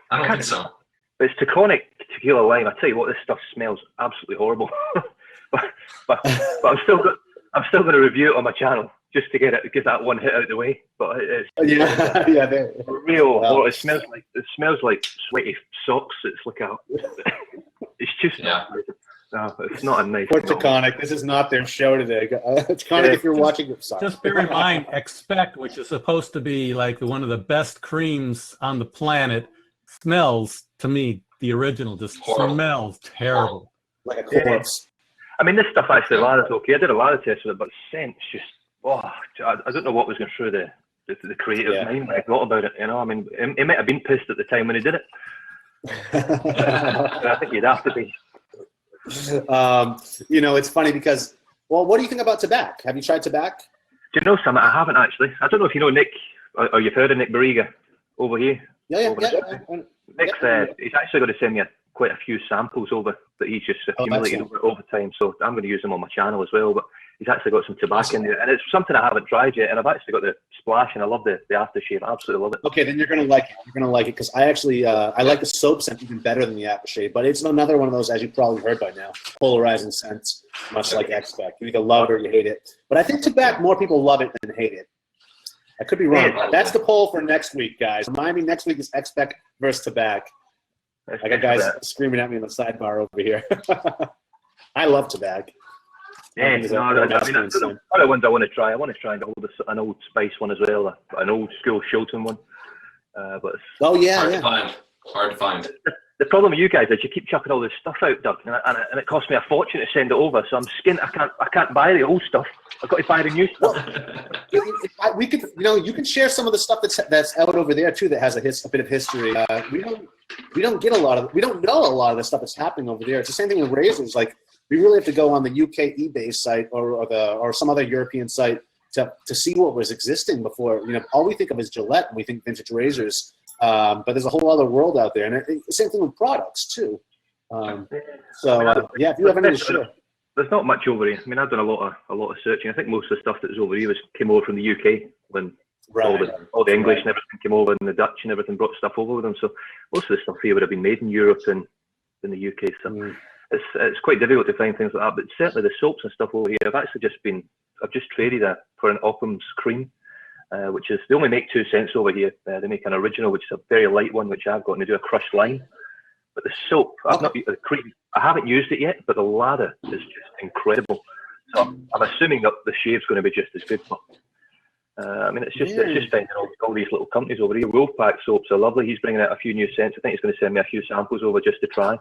don't think so. But it's Taconic tequila lime. I tell you what, this stuff smells absolutely horrible. but I'm still going to review it on my channel, just to get that one hit out the way. But it's real. Wow. It smells like sweaty socks. It's like it's just no, it's not a nice. Poor Taconic. This is not their show today. Taconic, if you're watching, just bear in mind, Expect, which is supposed to be like one of the best creams on the planet, smells, to me, the original just smells terrible. Like a corpse. I mean, this stuff actually lasts okay. I did a lot of tests with it, but scent's just, I don't know what was going through the creative mind when I thought about it. You know, I mean, he might have been pissed at the time when he did it. I think you'd have to be. You know, it's funny because, well, what do you think about tobacco? Have you tried tobacco? Do you know something? I haven't actually. I don't know if you know Nick, or you've heard of Nick Barriga over here. Yeah. Nick's he's actually going to send me quite a few samples over that he's just accumulated over time. So I'm going to use them on my channel as well. But he's actually got some tobacco in there, and it's something I haven't tried yet. And I've actually got the splash, and I love the aftershave. I absolutely love it. Okay, then you're going to like it. You're going to like it because I actually I like the soap scent even better than the aftershave. But it's another one of those, as you probably heard by now, polarizing scents, much like Expect. You either love it or you hate it. But I think tobacco, more people love it than hate it. I could be wrong. That's the poll for next week, guys. Remind me, next week is Expect versus tobacco. I got guys screaming at me in the sidebar over here. I love tobacco. Yeah, other ones I want to try. I want to try an old Spice one as well, an old school Shilton one. But hard to find. The problem with you guys is you keep chucking all this stuff out, Doug, and it costs me a fortune to send it over. So I'm skint. I can't buy the old stuff. I've got to buy the new stuff. We could, you can share some of the stuff that's out over there too that has a bit of history. We don't get a lot of. We don't know a lot of the stuff that's happening over there. It's the same thing with razors. Like we really have to go on the UK eBay site or some other European site to see what was existing before. All we think of is Gillette and we think vintage razors. But there's a whole other world out there, and same thing with products too. If you have any to share. There's not much over here. I mean, I've done a lot of searching. I think most of the stuff that was over here came over from the UK when all the English and everything came over, and the Dutch and everything brought stuff over with them. So most of the stuff here would have been made in Europe and in the UK. So it's quite difficult to find things like that. But certainly the soaps and stuff over here, I've just traded for an Occam's cream. Which is, they only make 2 cents over here. They make an original, which is a very light one, which I've got, and they do a crushed lime. But the soap, I haven't used it yet, but the lather is just incredible. So I'm assuming that the shave's going to be just as good. But, I mean, it's just finding all these little companies over here. Wolfpack soaps are lovely. He's bringing out a few new scents. I think he's going to send me a few samples over just to try.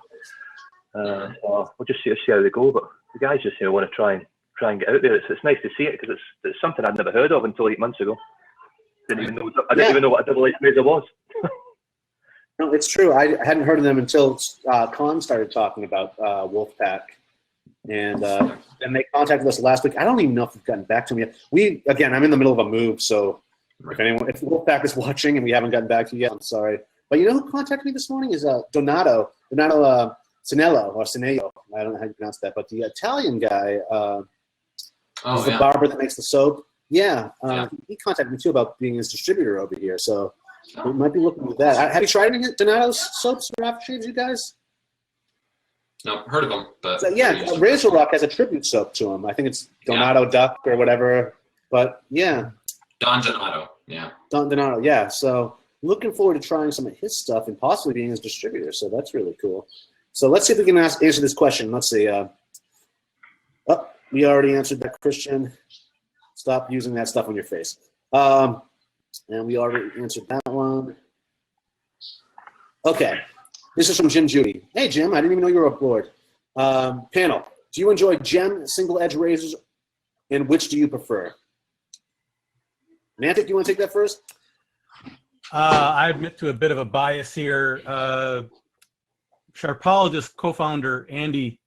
So we'll just see how they go. But the guys just want to try and get out there. It's nice to see it because it's something I'd never heard of until 8 months ago. I didn't even know what a double-edged razor was. No, it's true. I hadn't heard of them until Con started talking about Wolfpack, and they contacted us last week. I don't even know if they've gotten back to me yet. I'm in the middle of a move, so if Wolfpack is watching and we haven't gotten back to you yet, I'm sorry. But you know who contacted me this morning is Donato Cinello or Cinello. I don't know how you pronounce that, but the Italian guy. The barber that makes the soap. He contacted me too about being his distributor over here. So we might be looking at that. Have you tried any Donato's soaps or aftershaves, you guys? No, heard of them. But Razor Rock has a tribute soap to him. I think it's Donato Duck or whatever. But Don Donato. Yeah. Don Donato. Yeah. So looking forward to trying some of his stuff and possibly being his distributor. So that's really cool. So let's see if we can answer this question. Let's see. We already answered that, Christian. Stop using that stuff on your face. And we already answered that one. Okay. This is from Jim Judy. Hey, Jim, I didn't even know you were aboard. Panel, do you enjoy gem single-edge razors, and which do you prefer? Mantic, you want to take that first? I admit to a bit of a bias here. Sharpologist co-founder Andy,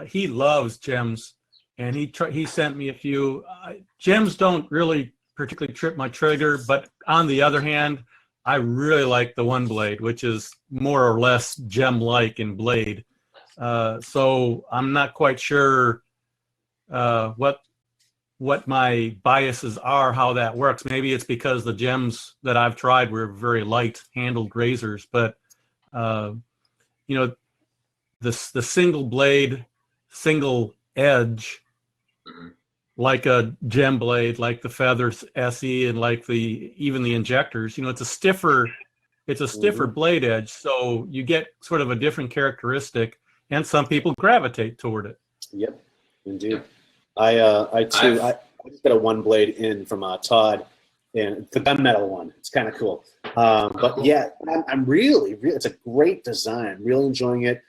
he loves gems. And he sent me a few. Gems don't really particularly trip my trigger, but on the other hand, I really like the One Blade, which is more or less gem-like in blade. So I'm not quite sure what my biases are, how that works. Maybe it's because the gems that I've tried were very light-handled razors, but the single blade, single edge, like a gem blade, like the Feathers SE, and like even the injectors. It's a stiffer blade edge, so you get sort of a different characteristic, and some people gravitate toward it. Yep, indeed. I just got a One Blade in from Todd, and the gunmetal one. It's kind of cool. But yeah, I'm really, it's a great design. Really enjoying it.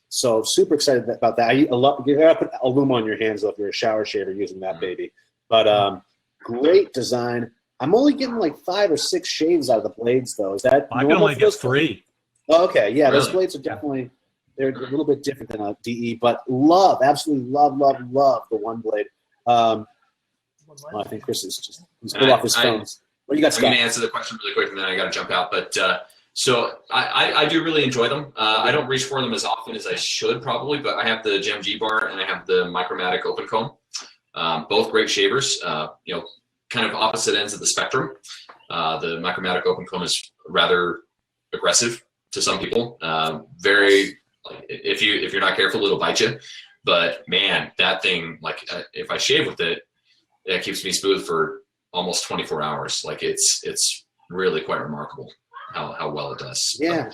So super excited about that. You gotta put a loom on your hands though if you're a shower shaver using that baby. But great design. I'm only getting like 5 or 6 shaves out of the blades though. Is that I can only get 3. Okay, yeah, those blades are definitely, they're a little bit different than a DE, but absolutely love the one blade. I think Chris is he's pulled off his phones. What do you got, Scott? I'm going to answer the question really quick, and then I got to jump out. But so I do really enjoy them. I don't reach for them as often as I should probably, but I have the Gem G bar and I have the Micromatic Open Comb. Both great shavers. You know, kind of opposite ends of the spectrum. The Micromatic Open Comb is rather aggressive to some people. Very, like, if you're not careful, it'll bite you. But man, that thing, like, if I shave with it, it keeps me smooth for almost 24 hours. Like it's really quite remarkable how well it does. Yeah,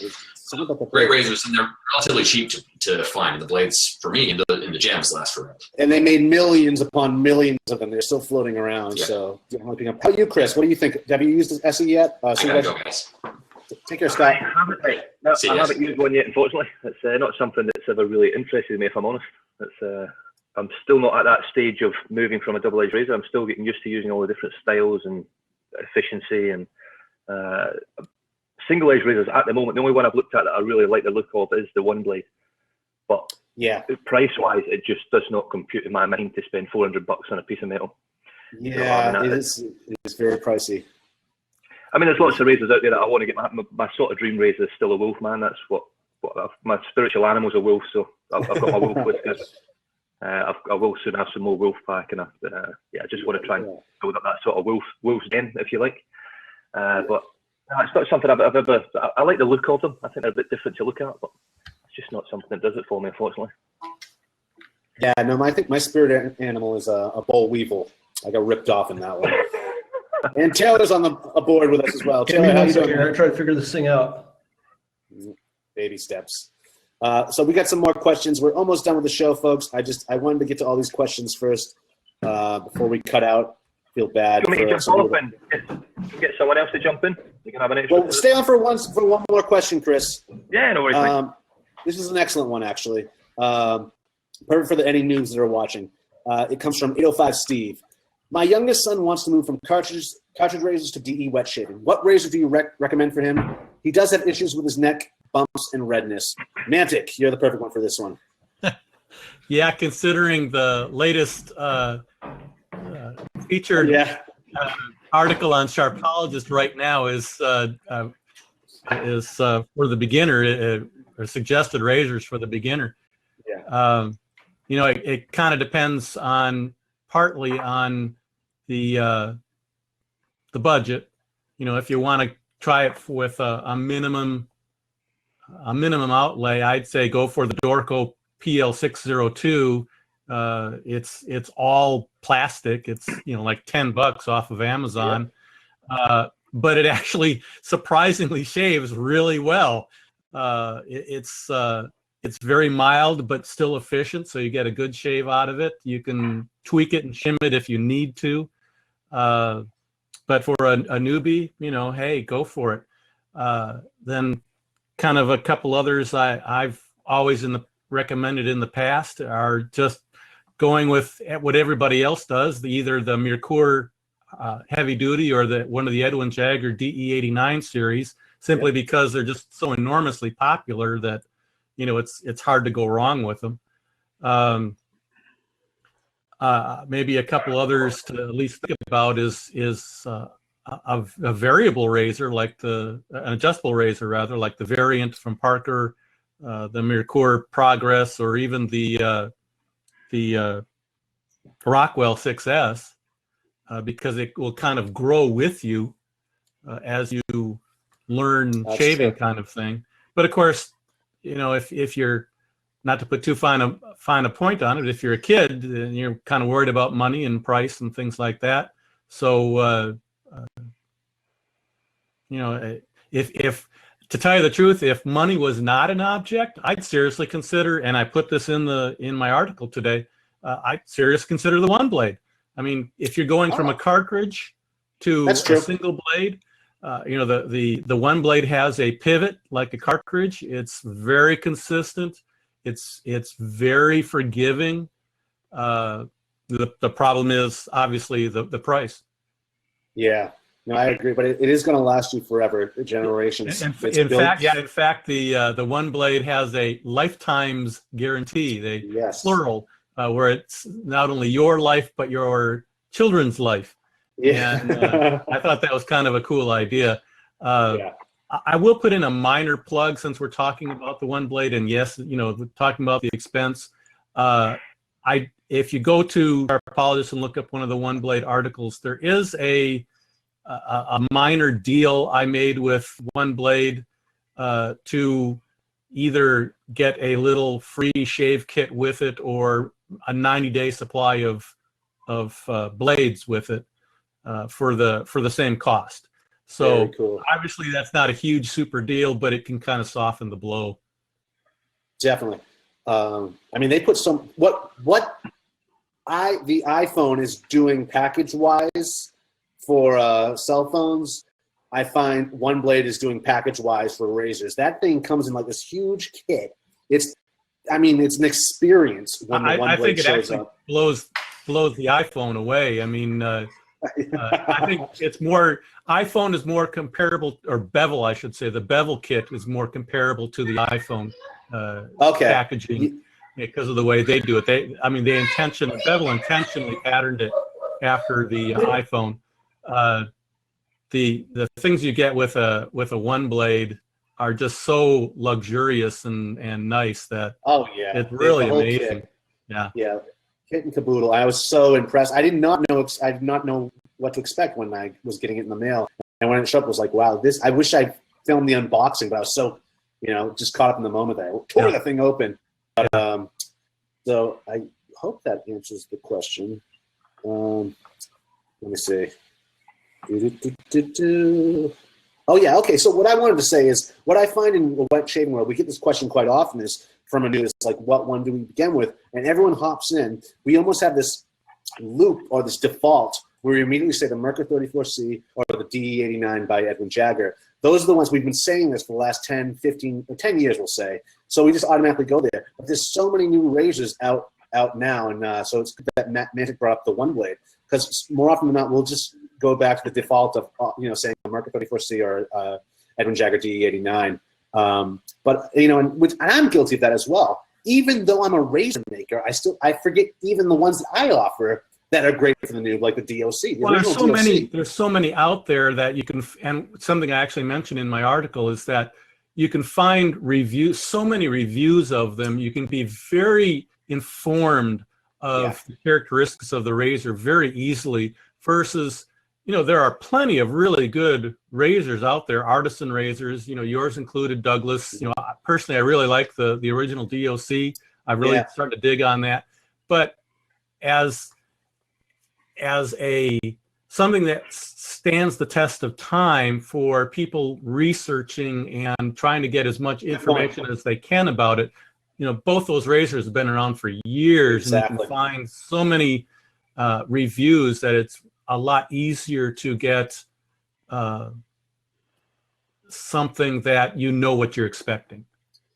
great razors, and they're relatively cheap to find. And the blades, for me, in the gems last forever. And they made millions upon millions of them. They're still floating around. Yeah. So, how about you, Chris? What do you think? Have you used the SE yet? I gotta go, guys. Take care, Scott. I haven't used one yet, unfortunately. It's not something that's ever really interested me, if I'm honest. It's I'm still not at that stage of moving from a double-edged razor. I'm still getting used to using all the different styles and efficiency and single-edged razors at the moment. The only one I've looked at that I really like the look of is the one blade. But yeah, price-wise, it just does not compute in my mind to spend $400 on a piece of metal. Yeah, it is very pricey. I mean, there's lots of razors out there that I want to get. My sort of dream razor is still a wolf, man. That's what my spiritual animal's a wolf, so I've got my wolf whiskers. I will soon have some more wolf pack, and I just want to try and build up that sort of wolf's den, if you like. But it's not something I've ever. I like the look of them. I think they're a bit different to look at, but it's just not something that does it for me, unfortunately. Yeah, no, I think my spirit animal is a boll weevil. I got ripped off in that one. And Taylor's on aboard with us as well. Taylor, how you doing? I try to figure this thing out. Baby steps. So we got some more questions. We're almost done with the show, folks. I wanted to get to all these questions first before we cut out. Feel bad. Do you want me to jump off and get someone else to jump in? You can have an extra. Well, stay on for one more question, Chris. Yeah, no worries. This is an excellent one, actually. Perfect for any noobs that are watching. It comes from 805 Steve. My youngest son wants to move from cartridge razors to DE wet shaving. What razor do you recommend for him? He does have issues with his neck, bumps, and redness. Mantic, you're the perfect one for this one. Yeah, considering the latest featured article on Sharpologist right now is for the beginner, or suggested razors for the beginner. Yeah. You know, it kind of depends partly on the budget. You know, if you want to try it with a minimum outlay, I'd say go for the Dorco PL602. It's all plastic. It's, you know, like $10 off of Amazon. Yeah. But it actually surprisingly shaves really well. It's very mild but still efficient, so you get a good shave out of it. You can tweak it and shim it if you need to. But for a newbie, you know, hey, go for it. Then kind of a couple others I've always recommended in the past are just going with what everybody else does, either the Merkur heavy duty or one of the Edwin Jagger DE89 series, simply because they're just so enormously popular that, you know, it's hard to go wrong with them. Maybe a couple others to at least think about is a variable razor, like an adjustable razor rather, like the variant from Parker, the Merkur Progress, or even the Rockwell 6S, because it will kind of grow with you as you learn shaving, kind of thing. But of course, you know, if you're, not to put too fine a point on it, if you're a kid and you're kind of worried about money and price and things like that, so you know, if to tell you the truth, if money was not an object, I'd seriously consider, and I put this in my article today, I'd seriously consider the one blade. I mean, if you're going from a cartridge to a single blade, You know, the one blade has a pivot like a cartridge. It's very consistent. It's very forgiving. The problem is obviously the price. Yeah, no, I agree, but it is going to last you forever, generations. In fact, the one blade has a lifetimes guarantee. Plural, where it's not only your life but your children's life. Yeah. And I thought that was kind of a cool idea. I will put in a minor plug since we're talking about the one blade, and yes, you know, talking about the expense. If you go to Arpologist and look up one of the one blade articles, there is a minor deal I made with one blade to either get a little free shave kit with it or a 90-day supply of blades with it for the same cost. So cool. Obviously that's not a huge super deal, but it can kind of soften the blow. Definitely. I mean, they put some the iPhone is doing package-wise for cell phones. I find one blade is doing package-wise for razors. That thing comes in like this huge kit. It's an experience when the one blade shows up. blows the iPhone away. I mean, I think it's more, iPhone is more comparable, or bevel, I should say. The bevel kit is more comparable to the iPhone packaging because of the way they do it. Bevel intentionally patterned it after the iPhone. The things you get with a one blade are just so luxurious and nice that it's really amazing. Kit. Yeah, kit and caboodle. I was so impressed. I did not know what to expect when I was getting it in the mail, and when it showed up, I was like, wow, this. I wish I filmed the unboxing, but I was so just caught up in the moment that I tore the thing open. But, so I hope that answers the question. Let me see. Oh yeah, okay. So what I wanted to say is, what I find in the wet shaving world, we get this question quite often, is from a new, it's like, what one do we begin with? And everyone hops in. We almost have this loop or this default where we immediately say the Merkur 34C or the DE89 by Edwin Jagger. Those are the ones we've been saying this for the last 10, 15, or 10 years, we'll say. So we just automatically go there. But there's so many new razors out now, and so it's good that Mantic brought up the one blade, because more often than not, we'll just go back to the default of saying Merkur 34C or Edwin Jagger DE89. But and I'm guilty of that as well. Even though I'm a razor maker, I forget even the ones that I offer that are great for the Newb, like the DOC. Well, there's so many out there that you can, and something I actually mentioned in my article is that you can find reviews, so many reviews of them. You can be very informed of the characteristics of the razor very easily versus, there are plenty of really good razors out there, Artisan razors, yours included, Douglas. Personally, I really like the original DOC. I really started to dig on that. But as something that stands the test of time for people researching and trying to get as much information as they can about it, both those razors have been around for years, and you can find so many reviews that it's a lot easier to get something that what you're expecting.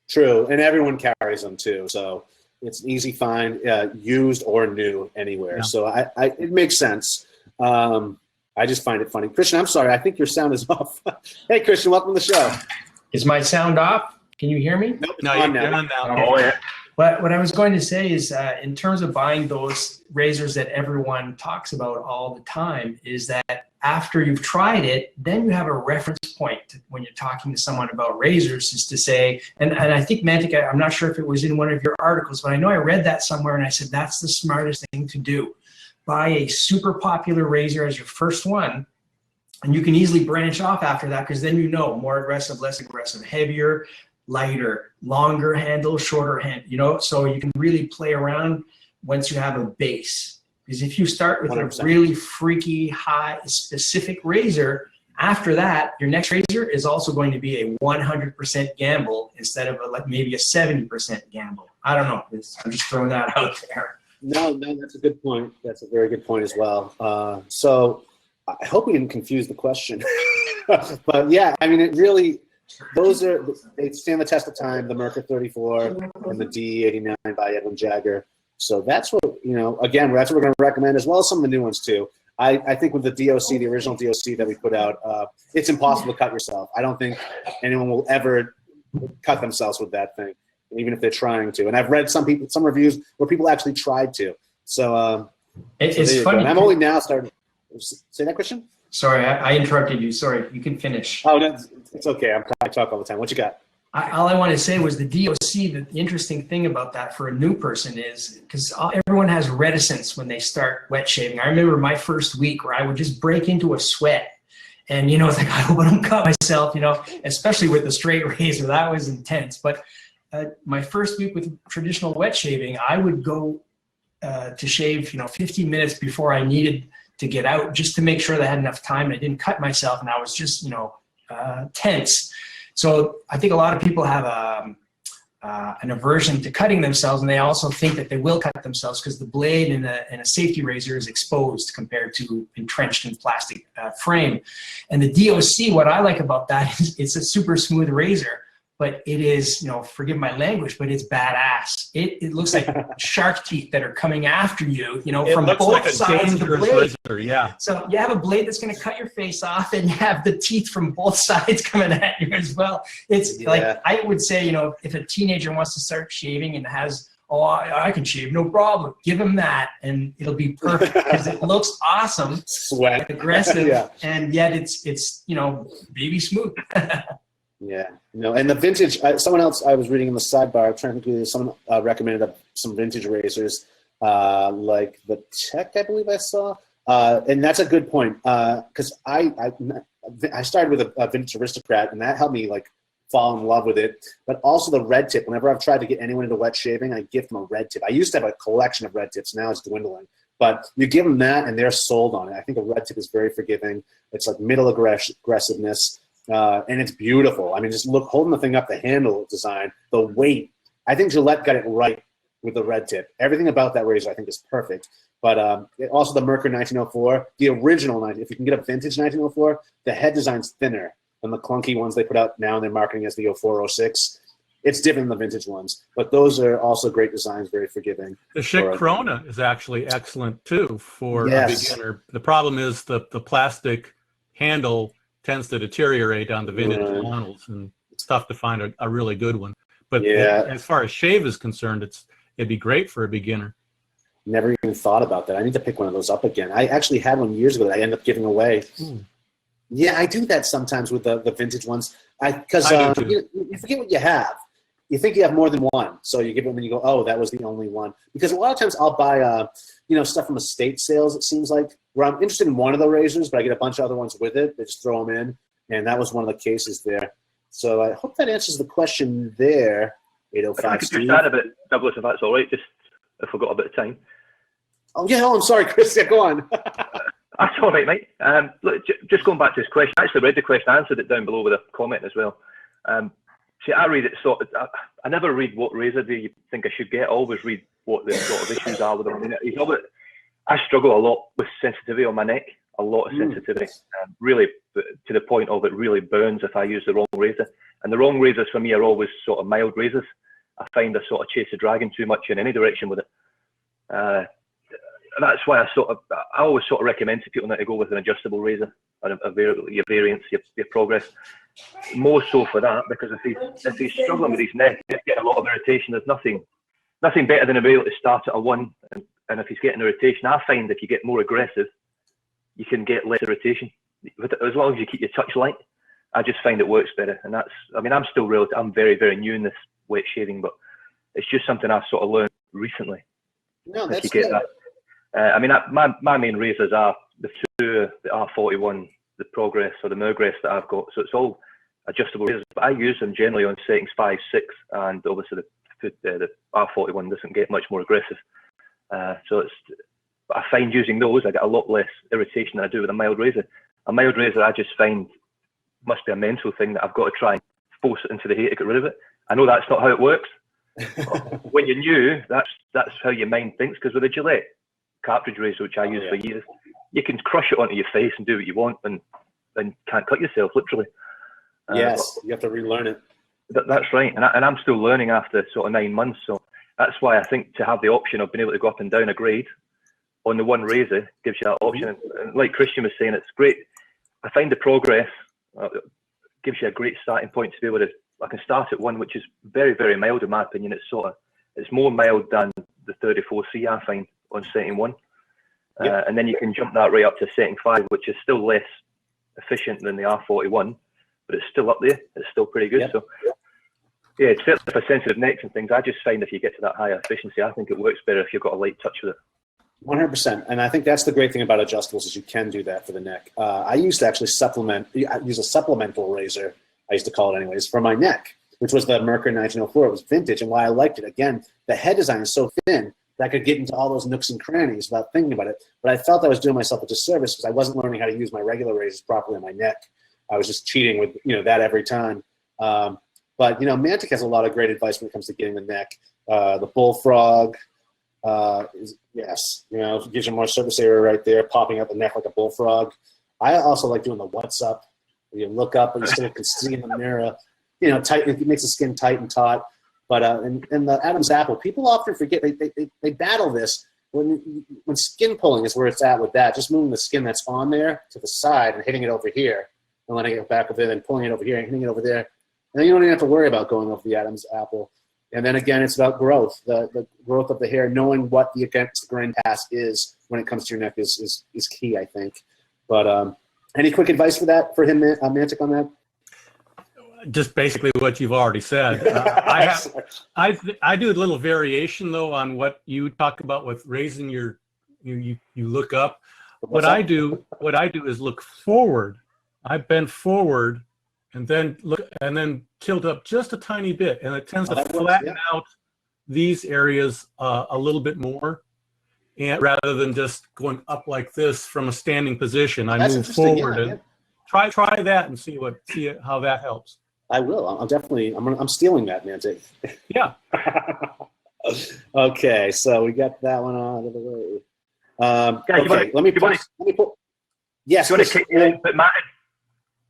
True, and everyone carries them too, so it's an easy find, used or new anywhere. Yeah. So it makes sense. I just find it funny. Christian, I'm sorry, I think your sound is off. Hey, Christian, welcome to the show. Is my sound off? Can you hear me? Nope, you're on now. Oh, yeah. What I was going to say is, in terms of buying those razors that everyone talks about all the time, is that after you've tried it, then you have a reference point when you're talking to someone about razors, is to say, and I think Mantic, I'm not sure if it was in one of your articles, but I know I read that somewhere, and I said that's the smartest thing to do. Buy a super popular razor as your first one, and you can easily branch off after that, because then more aggressive, less aggressive, heavier, lighter, longer handle, shorter hand, so you can really play around once you have a base. Because if you start with 100%. A really freaky, high, specific razor, after that, your next razor is also going to be a 100% gamble instead of maybe a 70% gamble. I don't know. I'm just throwing that out there. No, that's a good point. That's a very good point as well. So I hope we didn't confuse the question. But yeah, I mean, it really, they stand the test of time, the Merkur 34 and the D89 by Edwin Jagger. So that's what, again, that's what we're going to recommend, as well as some of the new ones too. I think with the DOC, the original DOC that we put out, it's impossible to cut yourself. I don't think anyone will ever cut themselves with that thing, even if they're trying to. And I've read some reviews where people actually tried to. So it's funny. I'm only now starting. Say that, Christian? Sorry, I interrupted you. Sorry, you can finish. Oh, no, it's okay. I talk all the time. What you got? All I want to say was the DOC, the interesting thing about that for a new person is, because everyone has reticence when they start wet shaving. I remember my first week where I would just break into a sweat. And, it's like, I hope I don't cut myself, especially with the straight razor. That was intense. But my first week with traditional wet shaving, I would go to shave, 15 minutes before I needed to get out, just to make sure that I had enough time and I didn't cut myself. And I was just, tense. So I think a lot of people have an aversion to cutting themselves, and they also think that they will cut themselves because the blade in a safety razor is exposed compared to entrenched in plastic frame. And the DOC, what I like about that is it's a super smooth razor, but it is, forgive my language, but it's badass. It looks like shark teeth that are coming after you, from both sides of the blade. Razor, yeah. So you have a blade that's going to cut your face off, and you have the teeth from both sides coming at you as well. It's like, I would say, if a teenager wants to start shaving and has, I can shave, no problem. Give him that, and it'll be perfect because it looks awesome, sweat, aggressive, and yet it's baby smooth. Yeah, and the vintage. Someone else I was reading in the sidebar. I'm trying to think. Someone recommended some vintage razors, like the Tech, I believe I saw, and that's a good point. Because I started with a vintage Aristocrat, and that helped me fall in love with it. But also the red tip. Whenever I've tried to get anyone into wet shaving, I give them a red tip. I used to have a collection of red tips. Now it's dwindling. But you give them that, and they're sold on it. I think a red tip is very forgiving. It's like middle aggressiveness. And it's beautiful. I mean, just holding the thing up, the handle design, the weight. I think Gillette got it right with the red tip. Everything about that razor, I think, is perfect. But also the Merkur 1904, the original, if you can get a vintage 1904, the head design's thinner than the clunky ones they put out now, and they're marketing as the 0406. It's different than the vintage ones, but those are also great designs, very forgiving. The Schick Corona is actually excellent too for a beginner. The problem is the plastic handle tends to deteriorate on the vintage models, and it's tough to find a really good one. But as far as shave is concerned, it'd be great for a beginner. Never even thought about that. I need to pick one of those up again. I actually had one years ago that I ended up giving away. Yeah, I do that sometimes with the vintage ones. Because you forget what you have. You think you have more than one, so you give it and you go, oh, that was the only one. Because a lot of times I'll buy stuff from estate sales, it seems like, where I'm interested in one of the razors, but I get a bunch of other ones with it. They just throw them in, and that was one of the cases there. So I hope that answers the question there, 805 I could just add a bit, Douglas, if that's all right, just if we've got a bit of time. Oh, yeah, I'm sorry, Chris. Yeah, go on. That's all right, mate. Look, just going back to this question, I actually read the question, I answered it down below with a comment as well. See, I read it I never read what razor do you think I should get. I always read what the sort of issues are with them. I struggle a lot with sensitivity on my neck, a lot of sensitivity, really to the point of it really burns if I use the wrong razor. And the wrong razors for me are always sort of mild razors. I find I sort of chase the dragon too much in any direction with it. And that's why I always sort of recommend to people not to go with an adjustable razor, or your variance, your progress. More so for that, because if he's struggling with his neck, he's getting a lot of irritation. There's nothing better than to be able to start at a 1, and if he's getting irritation, I find if you get more aggressive, you can get less irritation. As long as you keep your touch light, I just find it works better. And I'm very, very new in this wet shaving, but it's just something I've sort of learned recently. No, that's good. My main razors are the R41, the Progress or the Mergress that I've got. So it's all adjustable razors, but I use them generally on settings 5, 6, and obviously the R41 doesn't get much more aggressive. I find using those, I get a lot less irritation than I do with a mild razor. A mild razor, I just find, must be a mental thing that I've got to try and force it into the hair to get rid of it. I know that's not how it works. When you're new, that's how your mind thinks, because with a Gillette cartridge razor, which I use for years, you can crush it onto your face and do what you want, and can't cut yourself literally. Yes, you have to relearn it. That's right, and I'm still learning after sort of 9 months. So that's why I think to have the option of being able to go up and down a grade on the one razor gives you that option. And like Christian was saying, it's great. I find the progress gives you a great starting point to be able to. I can start at one which is very, very mild in my opinion. It's more mild than the 34C I find on setting 1, and then you can jump that right up to setting 5, which is still less efficient than the R41, but it's still up there. It's still pretty good. So yeah, it's certainly for sensitive necks and things. I just find if you get to that higher efficiency, I think it works better if you've got a light touch with it. 100%, and I think that's the great thing about adjustables is you can do that for the neck. I used to actually use a supplemental razor, I used to call it anyways, for my neck, which was the Mercury 1904. It was vintage, and why I liked it, again, the head design is so thin that I could get into all those nooks and crannies without thinking about it. But I felt I was doing myself a disservice because I wasn't learning how to use my regular razors properly on my neck. I was just cheating with that every time. But Mantic has a lot of great advice when it comes to getting the neck. The bullfrog. Yes, it gives you more surface area right there, popping out the neck like a bullfrog. I also like doing the what's up, where you look up, but you still can see in the mirror. Tight. It makes the skin tight and taut. But in the Adam's apple, people often forget they battle this when skin pulling is where it's at with that. Just moving the skin that's on there to the side and hitting it over here, and letting it go back with it, and pulling it over here and hitting it over there. And then you don't even have to worry about going over the Adam's apple. And then again, it's about growth, the growth of the hair, knowing what the against the grain pass is when it comes to your neck is key, I think. But any quick advice for him, Mantic, on that? Just basically what you've already said. I do a little variation though on what you talk about with raising you look up. What I do is look forward. I bend forward and then look and then tilt up just a tiny bit, and it tends to flatten out these areas a little bit more. And rather than just going up like this from a standing position, I move forward and try that and see how that helps. I will. I'm stealing that, Mantic. Yeah. Okay, so we got that one out of the way. Okay, let me pull. Yes. You want to kick in, but Matt.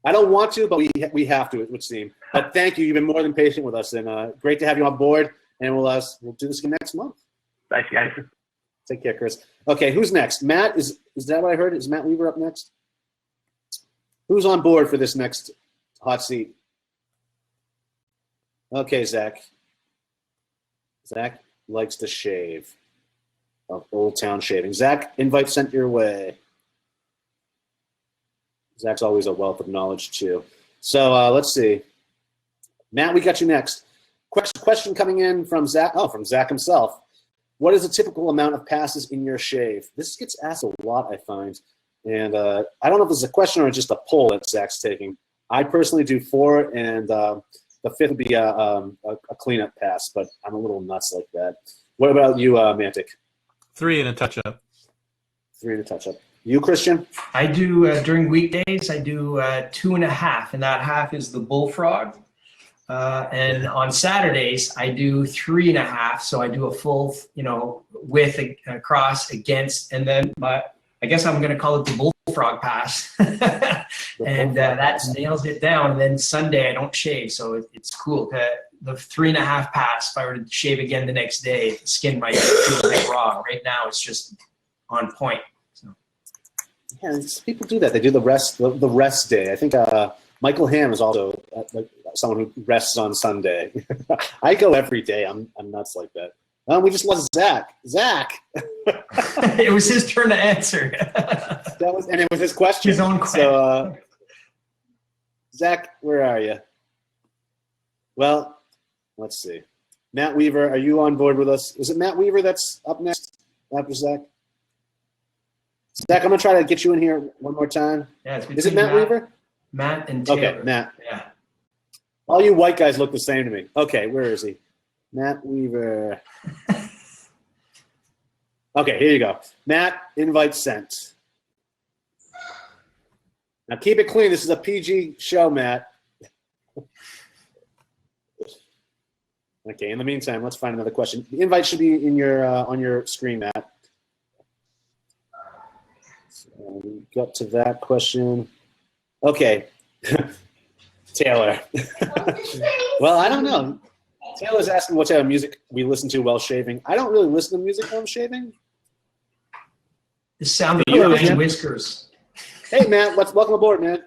I don't want to, but we have to, it would seem. But thank you. You've been more than patient with us, and great to have you on board. And we'll do this again next month. Thanks, guys. Take care, Chris. Okay, who's next? Matt, is that what I heard? Is Matt Weaver up next? Who's on board for this next hot seat? Okay, Zach. Zach likes to shave. Of Old Town Shaving. Zach, invite sent your way. Zach's always a wealth of knowledge, too. So let's see. Matt, we got you next. Question coming in from Zach. Oh, from Zach himself. What is a typical amount of passes in your shave? This gets asked a lot, I find. And I don't know if this is a question or just a poll that Zach's taking. I personally do 4, and the 5th would be a cleanup pass, but I'm a little nuts like that. What about you, Mantic? 3 and a touch-up. 3 and a touch-up. You, Christian? I do, during weekdays, I do 2.5, and that half is the bullfrog. And on Saturdays, I do 3.5, so I do a full, width across against, and then I guess I'm going to call it the bullfrog pass. And that nails it down. And then Sunday, I don't shave, so it's cool. The 3.5 pass, if I were to shave again the next day, the skin might feel a bit raw. Right now, it's just on point. Yeah, people do that. They do the rest day. I think Michael Hamm is also someone who rests on Sunday. I go every day. I'm nuts like that. We just lost Zach. Zach. It was his turn to answer. And it was his question. His own question. So, Zach, where are you? Well, let's see. Matt Weaver, are you on board with us? Is it Matt Weaver that's up next after Zach? Zach, I'm going to try to get you in here one more time. Yeah, is it Matt Weaver? Matt and Taylor. Okay, Matt. Yeah. All you white guys look the same to me. Okay, where is he? Matt Weaver. Okay, here you go. Matt, invite sent. Now keep it clean. This is a PG show, Matt. Okay, in the meantime, let's find another question. The invite should be in your on your screen, Matt. Got to that question. Okay. Taylor. Well, I don't know. Taylor's asking what type of music we listen to while shaving. I don't really listen to music while I'm shaving. The sound of your whiskers. Hey, Matt. Welcome aboard, man.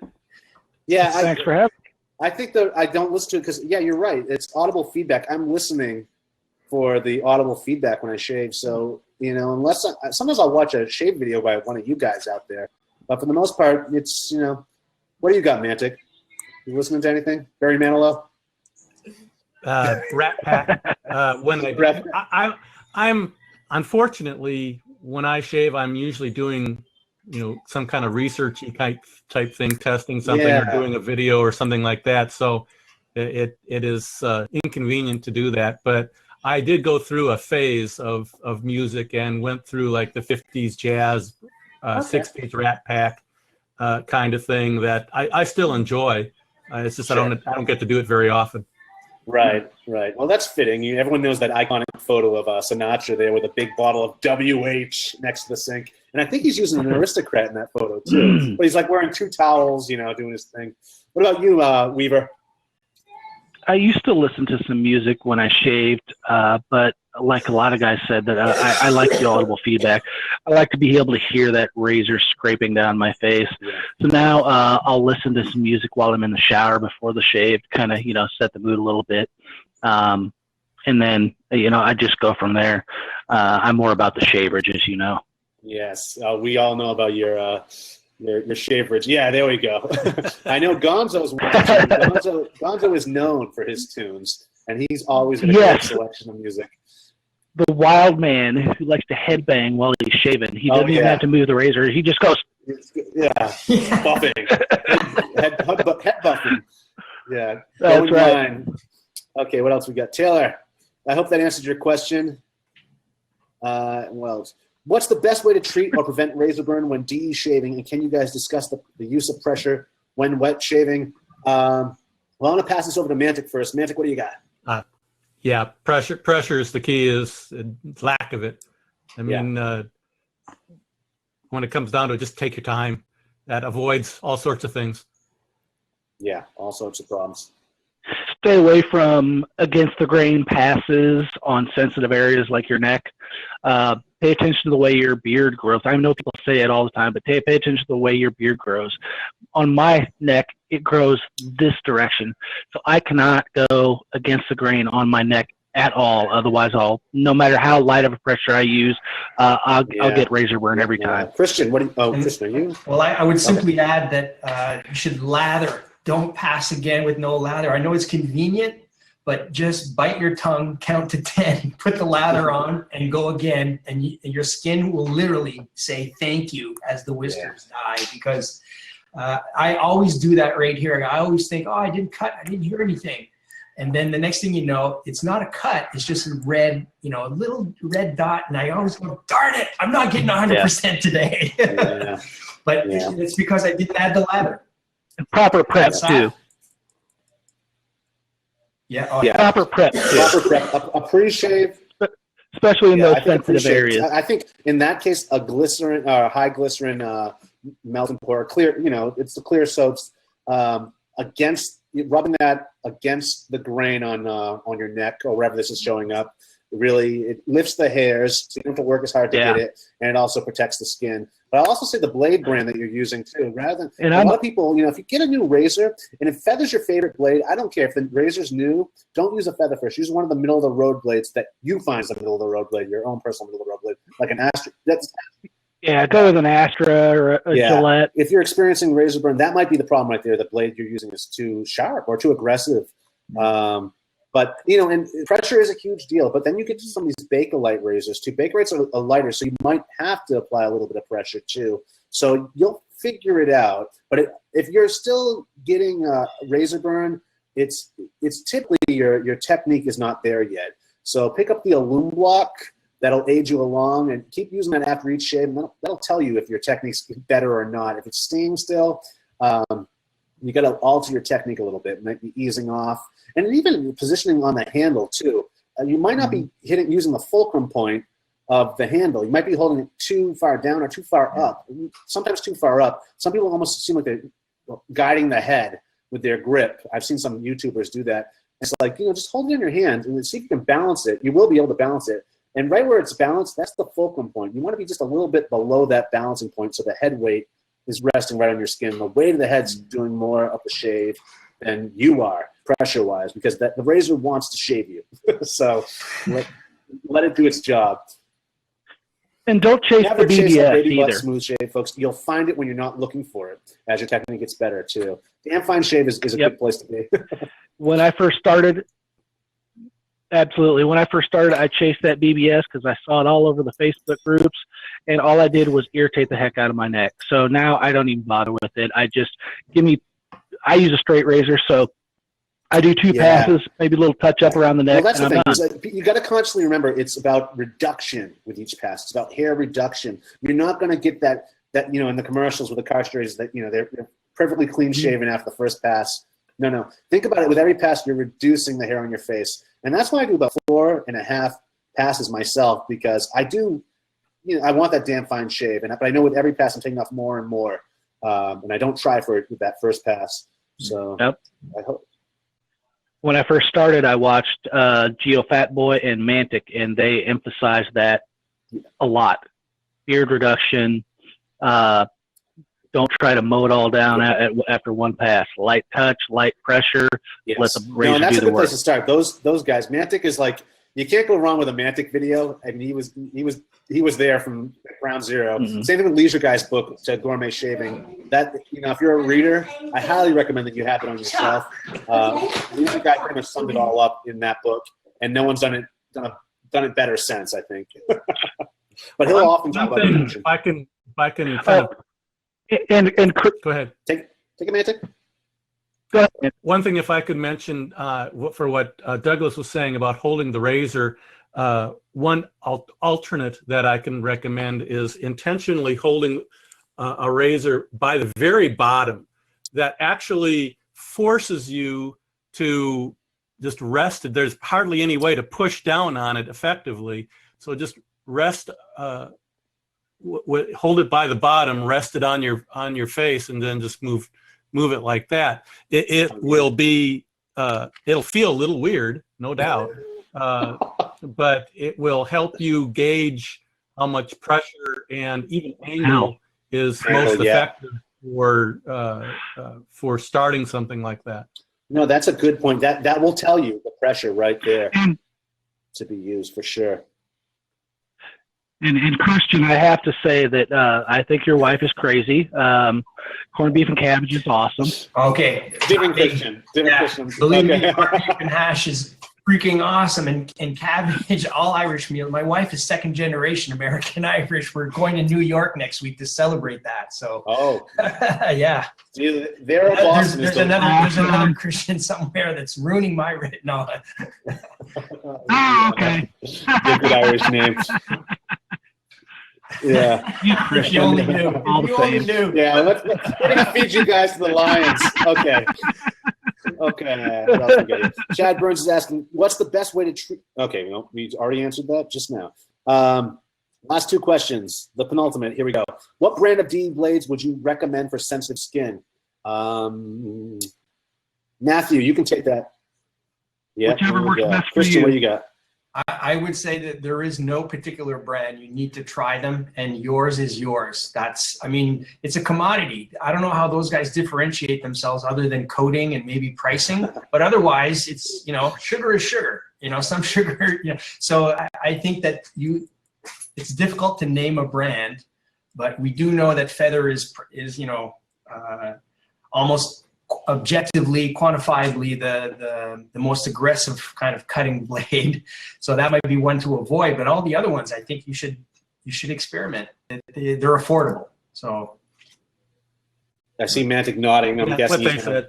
Yeah. Thanks for having me. I think that I don't listen to it because, yeah, you're right. It's audible feedback. I'm listening for the audible feedback when I shave. So, you know, sometimes I'll watch a shave video by one of you guys out there. But for the most part, it's, you know, what do you got, Mantic? You listening to anything? Barry Manilow? Rat Pack. I'm unfortunately, when I shave, I'm usually doing, you know, some kind of researchy type thing, testing something or doing a video or something like that. So it is inconvenient to do that. But I did go through a phase of music and went through like the 50s jazz, 60s Rat Pack kind of thing that I still enjoy. It's just I don't get to do it very often. Right. Well, that's fitting. Everyone knows that iconic photo of Sinatra there with a big bottle of WH next to the sink. And I think he's using an aristocrat in that photo, too. But he's like wearing 2 towels, you know, doing his thing. What about you, Weaver? I used to listen to some music when I shaved, but like a lot of guys said, that I like the audible feedback. I like to be able to hear that razor scraping down my face. Yeah. So now I'll listen to some music while I'm in the shower before the shave, kind of, you know, set the mood a little bit. And then, you know, I just go from there. I'm more about the shaverage, as you know. Yes, we all know about your shaverage. Yeah, there we go. I know Gonzo's watching. Gonzo is known for his tunes, and he's always got a great selection of music. The wild man who likes to headbang while he's shaving. He doesn't even have to move the razor. He just goes. Yeah, buffing. head buffing. Yeah, that's right. Line. Okay, what else we got? Taylor, I hope that answered your question. What else? What's the best way to treat or prevent razor burn when DE shaving? And can you guys discuss the use of pressure when wet shaving? Well, I'm going to pass this over to Mantic first. Mantic, what do you got? Yeah, pressure is the key, is lack of it. I mean, when it comes down to it, just take your time. That avoids all sorts of things. Yeah, all sorts of problems. Stay away from against the grain passes on sensitive areas like your neck. Pay attention to the way your beard grows. I know people say it all the time, but pay attention to the way your beard grows. On my neck, it grows this direction. So I cannot go against the grain on my neck at all. Otherwise, no matter how light of a pressure I use, I'll get razor burn every time. Christian, Christian, are you? Well, I would simply add that you should lather. Don't pass again with no lather. I know it's convenient, but just bite your tongue, count to 10, put the lather on, and go again. And your skin will literally say thank you as the whiskers die, because I always do that right here. I always think, oh, I didn't cut. I didn't hear anything. And then the next thing you know, it's not a cut. It's just a red, you know, a little red dot. And I always go, darn it, I'm not getting 100% today. But it's because I didn't add the lather. And proper prep too. Proper prep too. Proper prep. A pre-shave, especially in those sensitive areas. I think in that case, a glycerin, high glycerin melt and pour, clear. You know, it's the clear soaps rubbing that against the grain on your neck or wherever this is showing up. It lifts the hairs, so you don't have to work as hard to get it, and it also protects the skin. But I'll also say the blade brand that you're using too, rather than a lot of people, you know, if you get a new razor and if feather's your favorite blade, I don't care if the razor's new, don't use a feather first. Use one of the middle of the road blades that you find is the middle of the road blade, your own personal middle of the road blade, like an Astra. Go with an Astra or a Gillette. If you're experiencing razor burn, that might be the problem right there. The blade you're using is too sharp or too aggressive. But, you know, and pressure is a huge deal. But then you get to some of these Bakelite razors, too. Bakelites are lighter, so you might have to apply a little bit of pressure, too. So you'll figure it out. But if you're still getting razor burn, it's typically your technique is not there yet. So pick up the Illum block. That'll aid you along, and keep using that after each shave. And that'll tell you if your technique's better or not. If it's stinging still, you got to alter your technique a little bit. It might be easing off. And even positioning on the handle, too. You might not be using the fulcrum point of the handle. You might be holding it too far down or too far up, sometimes too far up. Some people almost seem like they're guiding the head with their grip. I've seen some YouTubers do that. It's like, just hold it in your hand and see if you can balance it. You will be able to balance it. And right where it's balanced, that's the fulcrum point. You want to be just a little bit below that balancing point so the head weight is resting right on your skin. The weight of the head's doing more of the shave than you are, pressure-wise, because the razor wants to shave you. So let it do its job. And don't chase Never the chase that BBS baby butt either. smooth shave, folks. You'll find it when you're not looking for it as your technique gets better, too. Damn fine shave is a good place to be. When I first started, absolutely. When I first started, I chased that BBS because I saw it all over the Facebook groups, and all I did was irritate the heck out of my neck. So now I don't even bother with it. I just I use a straight razor, so I do 2 passes, maybe a little touch up around the neck. Well, that's and the thing. You got to constantly remember it's about reduction with each pass. It's about hair reduction. You're not going to get that in the commercials with the car straighters that they're perfectly clean shaven after the first pass. No. Think about it. With every pass, you're reducing the hair on your face, and that's why I do about 4.5 passes myself, because I do. I want that damn fine shave, but I know with every pass I'm taking off more and more, and I don't try for it with that first pass. So I hope. When I first started, I watched Geo Fatboy and Mantic, and they emphasized that a lot. Beard reduction. Don't try to mow it all down after one pass. Light touch, light pressure. Yes. Let the razor and that's do a the good work. place to start. Those guys. Mantic is like, you can't go wrong with a Mantic video. I mean, he was there from ground zero. Same thing with Leisure Guy's book, to Gourmet Shaving. That if you're a reader, I highly recommend that you have it on yourself. Leisure Guy pretty much summed it all up in that book, and no one's done it better since, I think. But he'll often talk about it. If I can kind of go ahead. Take a Mantic. Go ahead. One thing, if I could mention, for what Douglas was saying about holding the razor, one alternate that I can recommend is intentionally holding a razor by the very bottom. That actually forces you to just rest it. There's hardly any way to push down on it effectively. So just rest, hold it by the bottom, rest it on your face, and then just move it like that. It will be, it'll feel a little weird, no doubt, but it will help you gauge how much pressure and even angle is most effective for starting something like that. No, that's a good point. That will tell you the pressure right there to be used for sure. And Christian, I have to say that I think your wife is crazy. Corned beef and cabbage is awesome. Okay. Different Christian. Believe me, corned beef and hash is freaking awesome. And cabbage, all Irish meal. My wife is second generation American Irish. We're going to New York next week to celebrate that. So. Oh. Yeah. They're Boston. There's another Christian somewhere that's ruining my written. No. Oh, okay. Good Irish name. Yeah. If you only knew. If you only knew. Yeah, we're gonna feed you guys to the lions. Okay. Okay. What else we got here? Chad Burns is asking, what's the best way to treat? Okay, well, we already answered that just now. Last 2 questions. The penultimate. Here we go. What brand of D blades would you recommend for sensitive skin? Matthew, you can take that. Yeah. Whichever works best for Christian, you. what do you got? I would say that there is no particular brand. You need to try them, and yours is yours. It's a commodity. I don't know how those guys differentiate themselves other than coating and maybe pricing, but otherwise it's, sugar is sugar, some sugar, So I think that it's difficult to name a brand, but we do know that Feather is almost objectively, quantifiably the most aggressive kind of cutting blade. So that might be one to avoid, but all the other ones, I think you should experiment. They're affordable. So I see Mantic nodding. I'm guessing. What they said.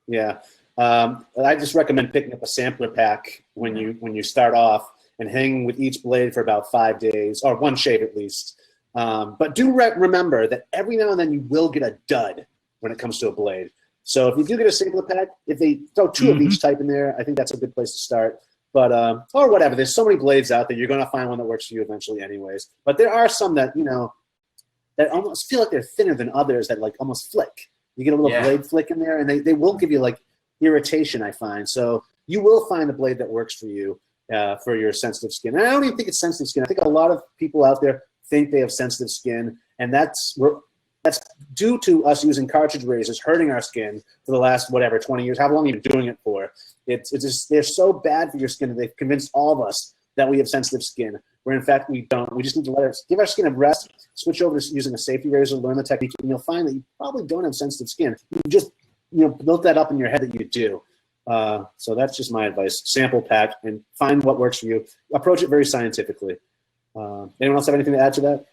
Yeah. I just recommend picking up a sampler pack when you start off and hanging with each blade for about 5 days, or one shave at least. But do remember that every now and then you will get a dud when it comes to a blade. So if you do get a sampler pack, if they throw 2 of each type in there, I think that's a good place to start. But or whatever. There's so many blades out there. You're gonna find one that works for you eventually, anyways. But there are some that that almost feel like they're thinner than others that like almost flick. You get a little blade flick in there, and they will give you like irritation, I find. So you will find a blade that works for you for your sensitive skin. And I don't even think it's sensitive skin. I think a lot of people out there think they have sensitive skin, and that's due to us using cartridge razors hurting our skin for the last 20 years. How long have you been doing it for? It's just they're so bad for your skin that they've convinced all of us that we have sensitive skin, where in fact we don't. We just need to give our skin a rest, switch over to using a safety razor, learn the technique, and you'll find that you probably don't have sensitive skin. You just built that up in your head that you do. So that's just my advice. Sample pack and find what works for you. Approach it very scientifically. Anyone else have anything to add to that?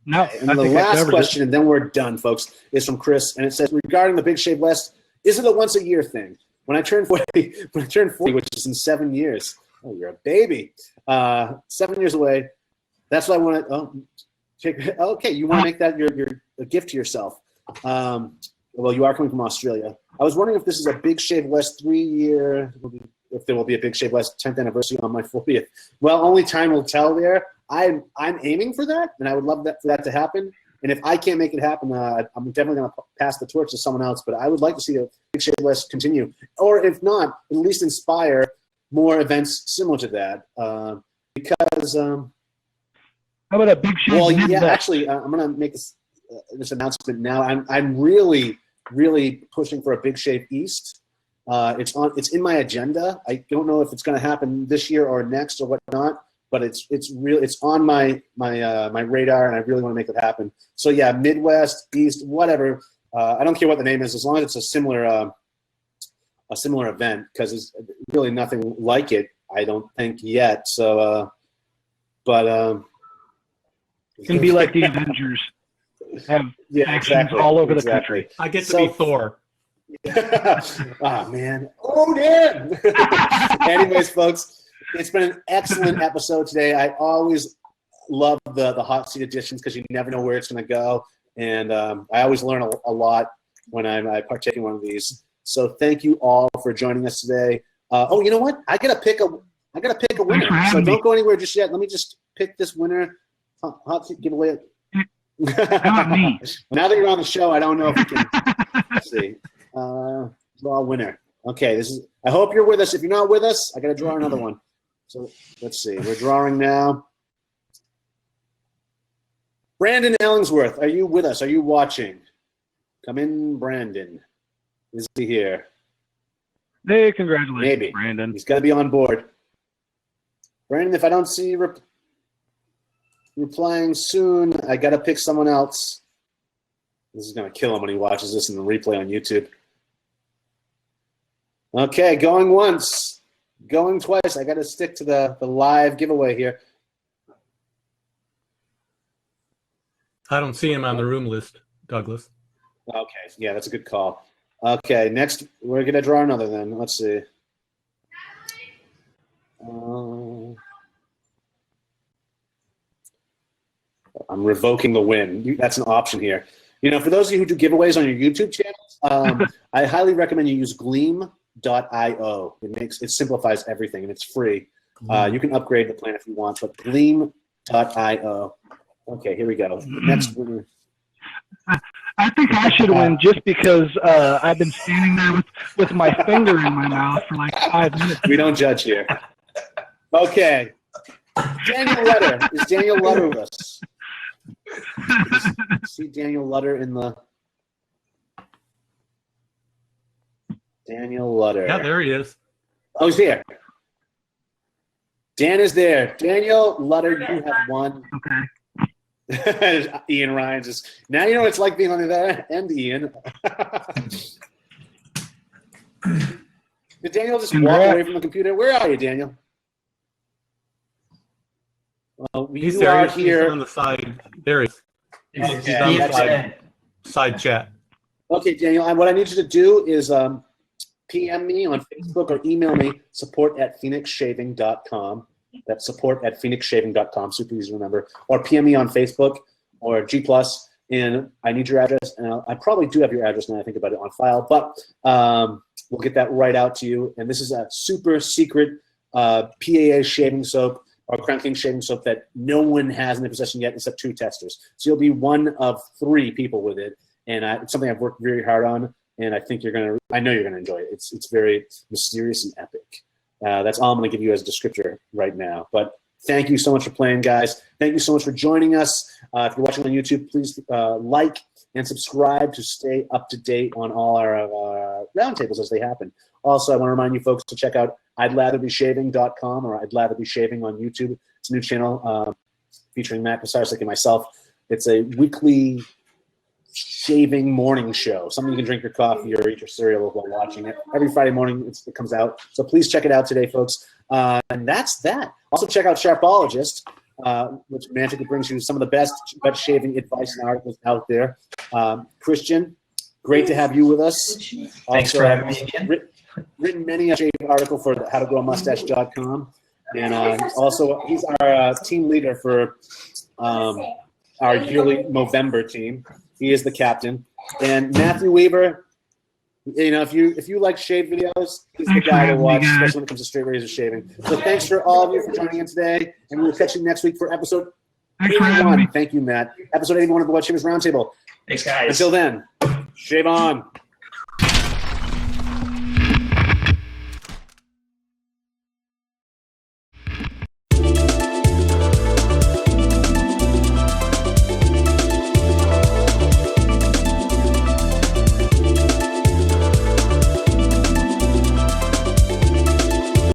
No. And the last question, and then we're done, folks, is from Chris, and it says, regarding the Big Shave West, is it a once a year thing? When I turn 40, which is in 7 years, oh, you're a baby. 7 years away. That's what I want to. Okay, you want to make that your a gift to yourself. Well, you are coming from Australia. I was wondering if this is a Big Shave West 3-year. If there will be a Big Shave West 10th anniversary on my 40th. Well, only time will tell there. I'm aiming for that, and I would love for that to happen. And if I can't make it happen, I'm definitely going to pass the torch to someone else. But I would like to see the Big Shave West continue, or if not, at least inspire more events similar to that. Because how about a Big Shave? Well, yeah, actually, I'm going to make this announcement now. I'm really pushing for a Big Shave East. It's in my agenda. I don't know if it's going to happen this year or next or whatnot, but it's on my radar, and I really want to make it happen. So yeah, Midwest, East, whatever. I don't care what the name is, as long as it's a similar event, because there's really nothing like it, I don't think, yet. So, it can be like the Avengers. Have actions all over the country. I get to be Thor. Oh man. Oh damn. Anyways, folks, it's been an excellent episode today. I always love the hot seat editions because you never know where it's going to go, and I always learn a lot when I partake in one of these. So thank you all for joining us today. Oh, you know what? I gotta pick a winner. So don't go anywhere just yet. Let me just pick this winner. Hot seat giveaway. Not me. Now that you're on the show, I don't know if we can. Let's see. Draw a winner. Okay, I hope you're with us. If you're not with us, I got to draw another one. So let's see. We're drawing now. Brandon Ellingsworth, are you with us? Are you watching? Come in, Brandon. Is he here? Hey, congratulations, Maybe. Brandon. He's got to be on board. Brandon, if I don't see you replying soon, I got to pick someone else. This is going to kill him when he watches this in the replay on YouTube. Okay, going once, going twice. I got to stick to the live giveaway here. I don't see him on the room list, Douglas. Okay, yeah, that's a good call. Okay, next, we're going to draw another then. Let's see. I'm revoking the win. That's an option here. For those of you who do giveaways on your YouTube channels, I highly recommend you use Gleam.io. It simplifies everything, and it's free. You can upgrade the plan if you want, but Gleam.io. Okay, here we go. Next winner. I think I should win just because I've been standing there with my finger in my mouth for like 5 minutes. We don't judge here. Okay. Daniel Lutter. Is Daniel Lutter with us? See Daniel Lutter in the... Daniel Lutter. Yeah, there he is. Oh, he's here. Dan is there. Daniel Lutter, you have won. Okay. Ian Ryan just... Now you know what it's like being on the other end, Ian. Did Daniel just walk away from the computer? Where are you, Daniel? Well, He's you there. are He's here. on the side. There he is. He's on Okay. the side chat. Okay, Daniel, what I need you to do is PM me on Facebook or email me, support@phoenixshaving.com. That's support@phoenixshaving.com, super easy to remember. Or PM me on Facebook or G+, and I need your address. And I probably do have your address now I think about it on file. But We'll get that right out to you. And this is a super secret PAA shaving soap or Crown King shaving soap that no one has in their possession yet except 2 testers. So you'll be one of 3 people with it. And it's something I've worked very hard on. And I think I know you're going to enjoy it. It's very mysterious and epic. That's all I'm going to give you as a descriptor right now. But thank you so much for playing, guys. Thank you so much for joining us. If you're watching on YouTube, please like and subscribe to stay up to date on all our roundtables as they happen. Also, I want to remind you folks to check out I'dLatherBeShaving.com or I'd Lather Be Shaving on YouTube. It's a new channel featuring Matt Kosarczyk and myself. It's a weekly shaving morning show. Something you can drink your coffee or eat your cereal while watching it. Every Friday morning it comes out. So please check it out today, folks. And that's that. Also check out Sharpologist, which Mantic brings you some of the best butt shaving advice and articles out there. Christian, great to have you with us. Thanks for having me again. Written many a shave article for howtogrowmustache.com. And also he's our team leader for our yearly Movember team. He is the captain. And Matthew Weaver, if you like shave videos, he's the guy to watch, especially when it comes to straight razor shaving. So thanks for all of you for joining in today, and we will catch you next week for episode 81. Thank you, Matt. Episode 81 of the Wet Shavers Roundtable. Thanks, guys. Until then, shave on.